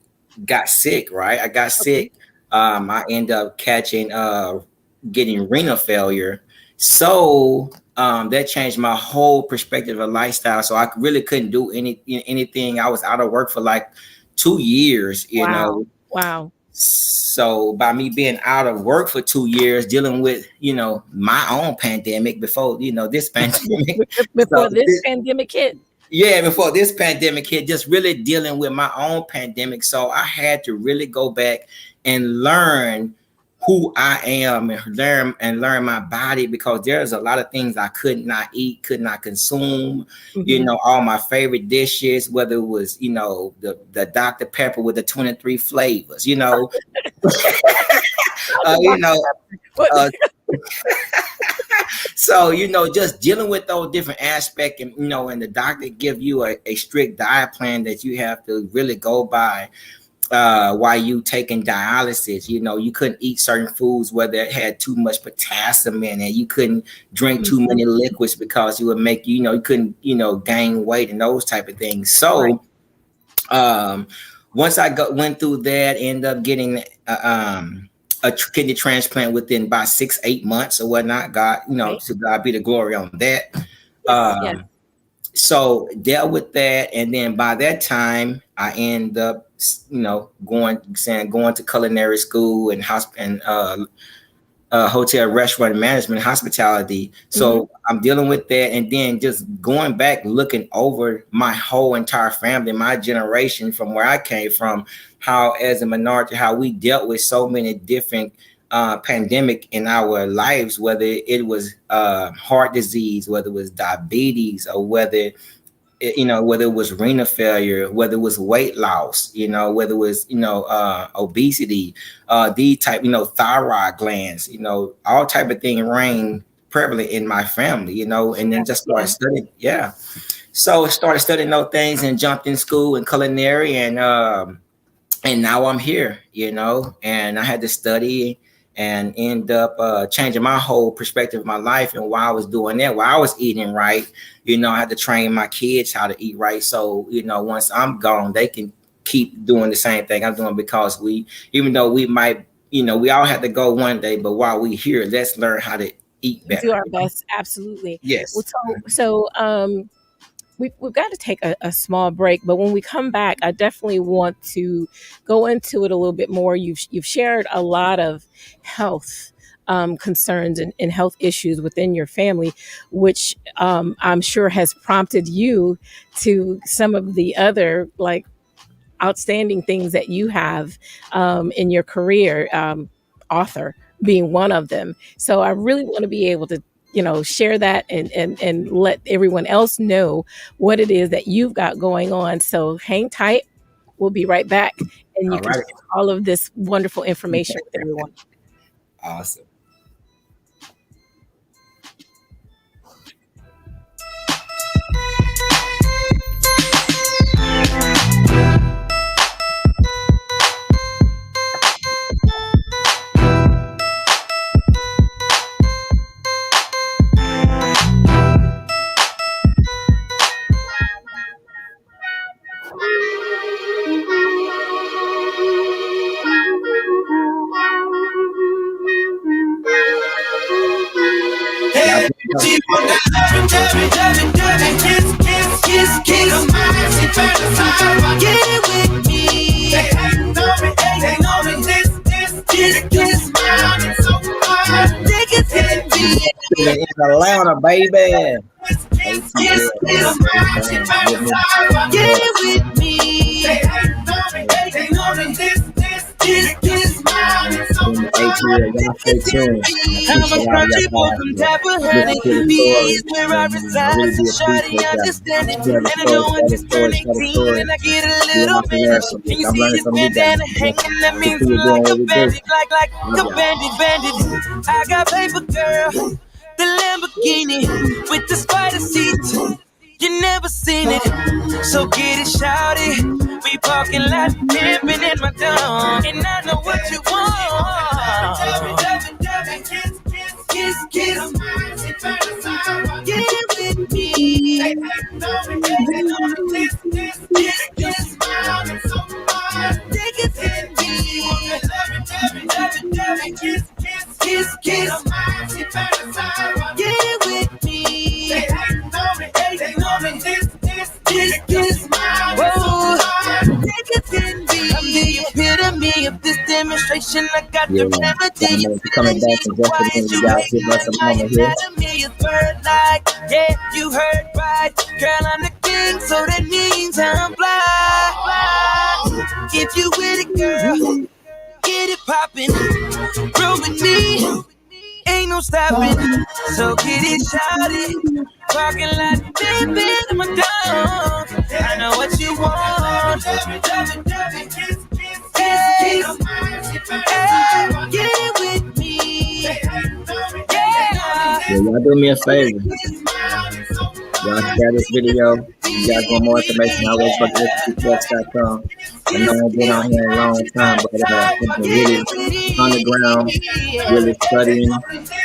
got sick, right? I got sick. I ended up getting renal failure. So that changed my whole perspective of lifestyle. So I really couldn't do anything. I was out of work for like 2 years, you know. Wow. So by me being out of work for 2 years, dealing with, my own pandemic before, this pandemic. Before this pandemic hit. Yeah, before this pandemic hit, just really dealing with my own pandemic. So I had to really go back and learn who I am and learn my body, because there's a lot of things I could not eat, could not consume. Mm-hmm. All my favorite dishes, whether it was, the Dr. Pepper with the 23 flavors, so, just dealing with those different aspects and, and the doctor give you a strict diet plan that you have to really go by. While you taking dialysis, you couldn't eat certain foods whether it had too much potassium in it. You couldn't drink too many liquids because it would make you couldn't, gain weight and those type of things. So, once I went through that, ended up getting a kidney transplant within about 6-8 months or whatnot. God, to God be the glory on that. Yes. So dealt with that, and then by that time, I end up, going to culinary school and hotel, restaurant management, hospitality. So I'm dealing with that, and then just going back, looking over my whole entire family, my generation, from where I came from, how as a minority, how we dealt with so many different pandemic in our lives, whether it was heart disease, whether it was diabetes, or whether it was renal failure, whether it was weight loss, whether it was obesity, these type, thyroid glands, all type of thing reigned prevalent in my family, and then just started studying. Yeah, so started studying those things and jumped in school and culinary, and now I'm here, and I had to study and end up changing my whole perspective of my life. And while I was doing that, while I was eating right, I had to train my kids how to eat right. So, once I'm gone, they can keep doing the same thing I'm doing, because even though we might, we all have to go one day, but while we're here, let's learn how to eat better. Do our best. Absolutely. Yes. So we've got to take a small break, but when we come back, I definitely want to go into it a little bit more. You've shared a lot of health concerns and health issues within your family, which I'm sure has prompted you to some of the other outstanding things that you have in your career, author being one of them. So I really want to be able to share that and let everyone else know what it is that you've got going on. So hang tight. We'll be right back. And you can share all of this wonderful information with everyone. Awesome. She want that loving, loving, kiss, kiss, kiss, kiss. The mind she fantasize, get with me. They hating on me, they know me. This smile is so hard. They can hit me. In Atlanta, baby. Kiss, kiss, the mind she fantasize, get with me. They hating on me, they know me. This smile is so hard. Y'all stay tuned. I'm a country boy from Tappahannock. Bees where I reside, so shawty understand it. And I know when it's turning 18 and I get a little man. And you see this bandana hanging, that means I'm like a bandit, like a bandit. I got paper, girl, the Lamborghini with the spider seats. You never seen it, so get it, shout it. We parking lot, pimping in my dome, and I know what you want. Kiss, kiss, get with me. They know this smile is so hard. They can hit me. Kiss, kiss, kiss, get with me. They know me. This smile is so hard. They can hit me. I'm the epitome of this demonstration. I got the remedy. Coming back in just a minute, you guys give us a moment here. Yeah, you heard right. Girl, I'm the king, so that means I'm fly. If you with it, girl, get it poppin'. Roll with me, ain't no stopping. So get it shouted. Parking lot, baby, in my dome. I know what you want. Hey, get it with me. Yeah, y'all do me a favor. Y'all share this video. You guys want more information? Always go to legacies.com. I know I've been on here a long time, but I've been really on the ground, really studying.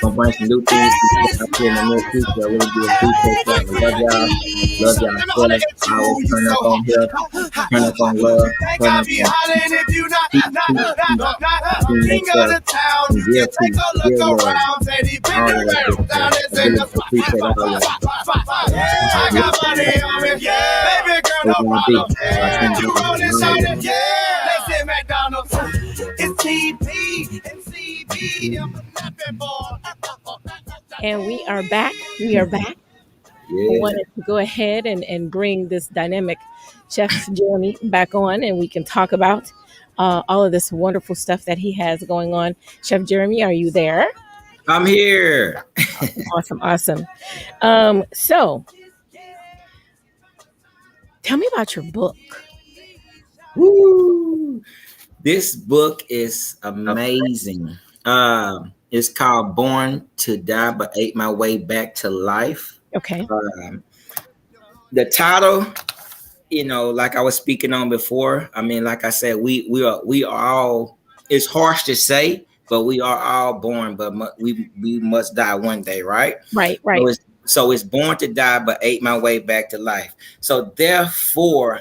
Gonna bring some new things up here in the near future. I really do appreciate that. I love y'all. Love y'all. I always turn up on here, turn up on love, turn up on peace, and give peace, give love. All of that good stuff. I really appreciate all y'all. I got money on me, yeah. Baby girl, no problem. Yeah. You roll this on it, yeah. Let's hit McDonald's. It's TP and CB. And we are back. We are back. Yeah. I wanted to go ahead and bring this dynamic Chef Jeramie back on, and we can talk about all of this wonderful stuff that he has going on. Chef Jeramie, are you there? I'm here. Awesome. So tell me about your book. Woo! This book is amazing. It's called Born to Die, but Ate My Way Back to Life. Okay. The title, like I was speaking on before, I mean, like I said, we are all, it's harsh to say, but we are all born, but we must die one day, right? Right. So it's born to die, but ate my way back to life. So therefore,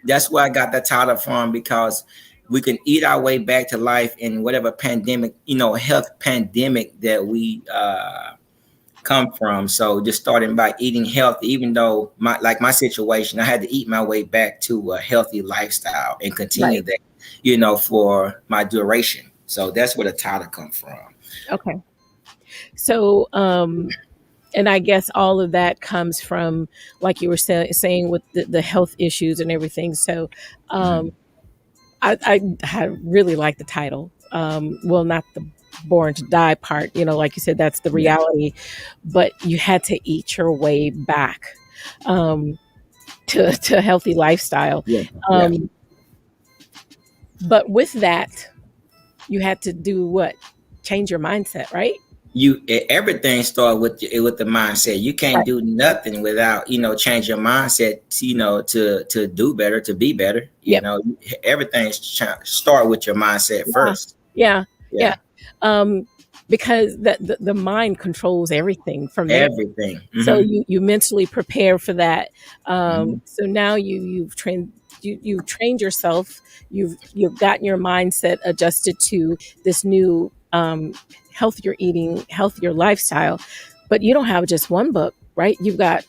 that's where I got that title from, because we can eat our way back to life in whatever pandemic, health pandemic that we come from. So just starting by eating healthy, even though my situation, I had to eat my way back to a healthy lifestyle and continue that, for my duration. So that's where the title comes from. Okay. So, and I guess all of that comes from, like you were saying, with the health issues and everything. So, I really like the title. Well, not the born to die part, like you said, that's the reality, but you had to eat your way back to a healthy lifestyle. But with that, you had to do what? Change your mindset, right? Everything starts with the mindset. You can't do nothing without change your mindset. To do better, to be better. Everything start with your mindset first. Yeah. Because the mind controls everything from there. Everything. Mm-hmm. So you mentally prepare for that. So now you've trained yourself. You've gotten your mindset adjusted to this new healthier eating, healthier lifestyle. But you don't have just one book, right? You've got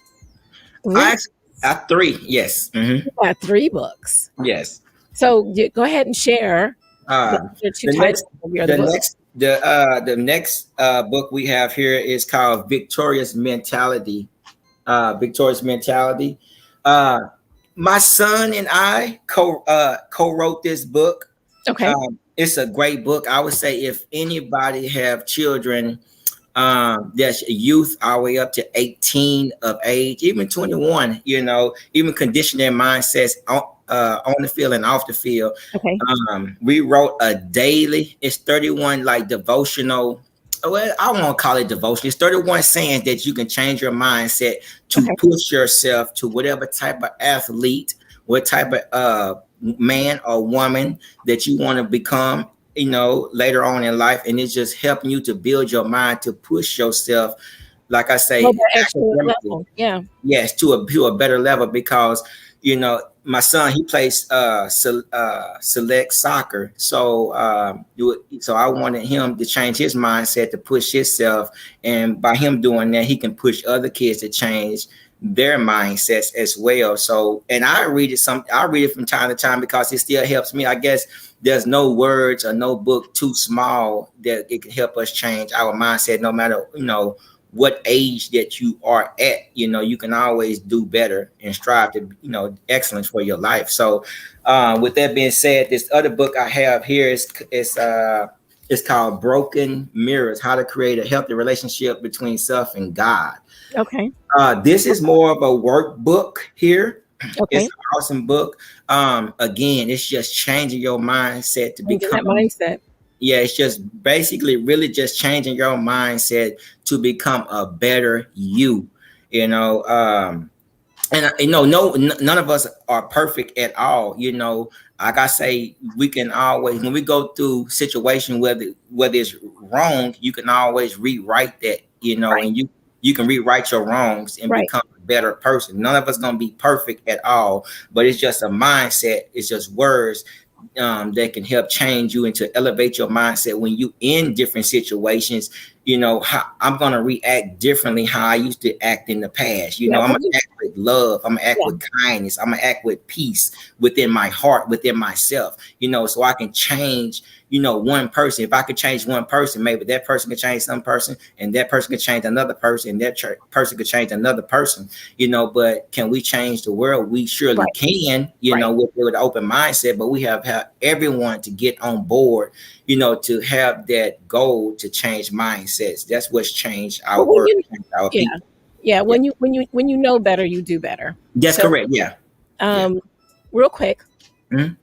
I have 3. Yes. You've got 3 books. Yes. So go ahead and share the 2 titles of your other books. The next book we have here is called Victorious Mentality. Victorious Mentality. My son and I co-wrote this book. Okay. It's a great book. I would say if anybody have children, that's youth all the way up to 18 of age, even 21, even condition their mindsets on the field and off the field. Okay. We wrote a daily, it's 31 like devotional. Well, I won't call it devotion. It's 31 sayings that you can change your mindset to push yourself to whatever type of athlete, what type of man or woman that you want to become, later on in life. And it's just helping you to build your mind to push yourself, like I say, level. Yeah. Yes, to a better level, because my son, he plays select soccer, so I wanted him to change his mindset to push himself, and by him doing that, he can push other kids to change their mindsets as well. So, and I read it from time to time because it still helps me. I guess there's no words or no book too small that it can help us change our mindset, no matter what age that you are at. You can always do better and strive to excellence for your life. So with that being said, this other book I have here is called Broken Mirrors: How to Create a Healthy Relationship Between Self and God. Okay. This is more of a workbook here. Okay. It's an awesome book. Again, it's just changing your mindset to become that mindset. Yeah, it's just basically really just changing your mindset to become a better you. None of us are perfect at all. Like I say, we can always, when we go through situation whether it's wrong, you can always rewrite that. And you can rewrite your wrongs and become a better person. None of us gonna be perfect at all, but it's just a mindset. It's just words that can help change you and to elevate your mindset when you in different situations. How I'm going to react differently how I used to act in the past. I'm going to act with love. I'm going to act with kindness. I'm going to act with peace within my heart, within myself, so I can change, one person. If I could change one person, maybe that person could change some person, and that person could change another person, and that person could change another person, but can we change the world? We surely can, with an open mindset, but we have everyone to get on board, to have that goal to change mindsets. That's what's changed our world, our people. Yeah. When you know better, you do better. That's correct. Yeah. Real quick. Mm-hmm.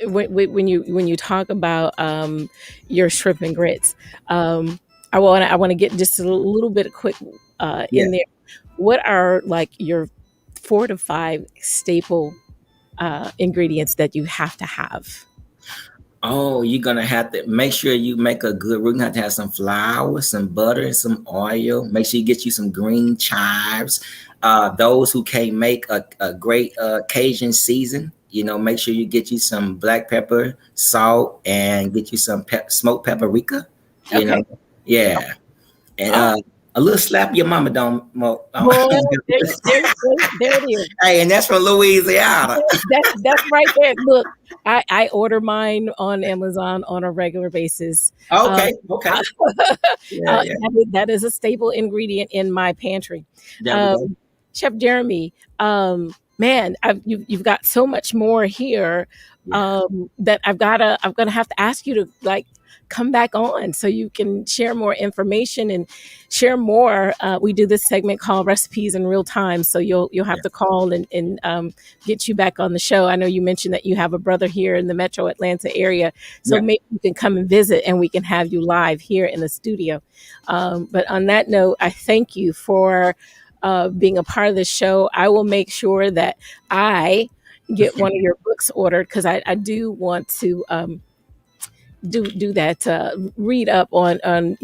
When you talk about your shrimp and grits, I want to get just a little bit quick in there. What are like your 4 to 5 staple ingredients that you have to have? Oh, you're gonna have to make sure you make we're gonna have to have some flour, some butter, and some oil. Make sure you get you some green chives. Those who can't make a great Cajun season, make sure you get you some black pepper, salt, and get you some smoked paprika. And a little slap your mama don't. There it is. Hey, and that's from Louisiana. That's right there. Look, I order mine on Amazon on a regular basis. Okay. That is a staple ingredient in my pantry. Chef Jeramie, man, you've got so much more here that I'm gonna have to ask you to come back on so you can share more information and share more. We do this segment called Recipes in Real Time, so you'll have to call and get you back on the show. I know you mentioned that you have a brother here in the Metro Atlanta area, so maybe you can come and visit and we can have you live here in the studio. But on that note, I thank you for being a part of the show. I will make sure that I get one of your books ordered because I do want to do that, read up on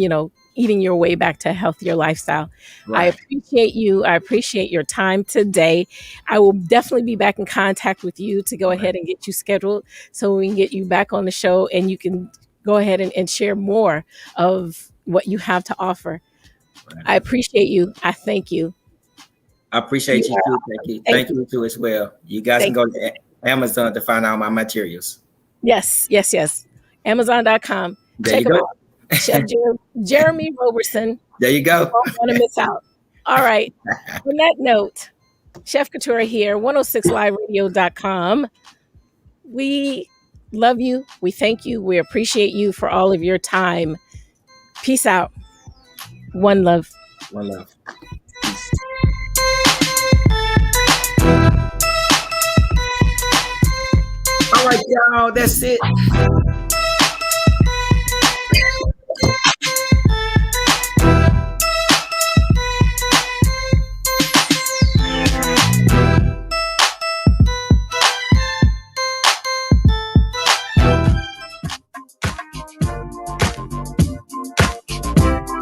eating your way back to a healthier lifestyle. I appreciate you. I appreciate your time today. I will definitely be back in contact with you to go ahead and get you scheduled so we can get you back on the show and you can go ahead and share more of what you have to offer. I appreciate you. I thank you. I appreciate you too. Thank you too as well. You guys can go to Amazon to find out my materials. Yes. Amazon.com. There Check you him go. out. Chef Jeramie Roberson. There you go. You don't want to miss out. All right. On that note, Chef Kitura here, 106liveradio.com. We love you. We thank you. We appreciate you for all of your time. Peace out. One love. One love. All right, y'all. That's it.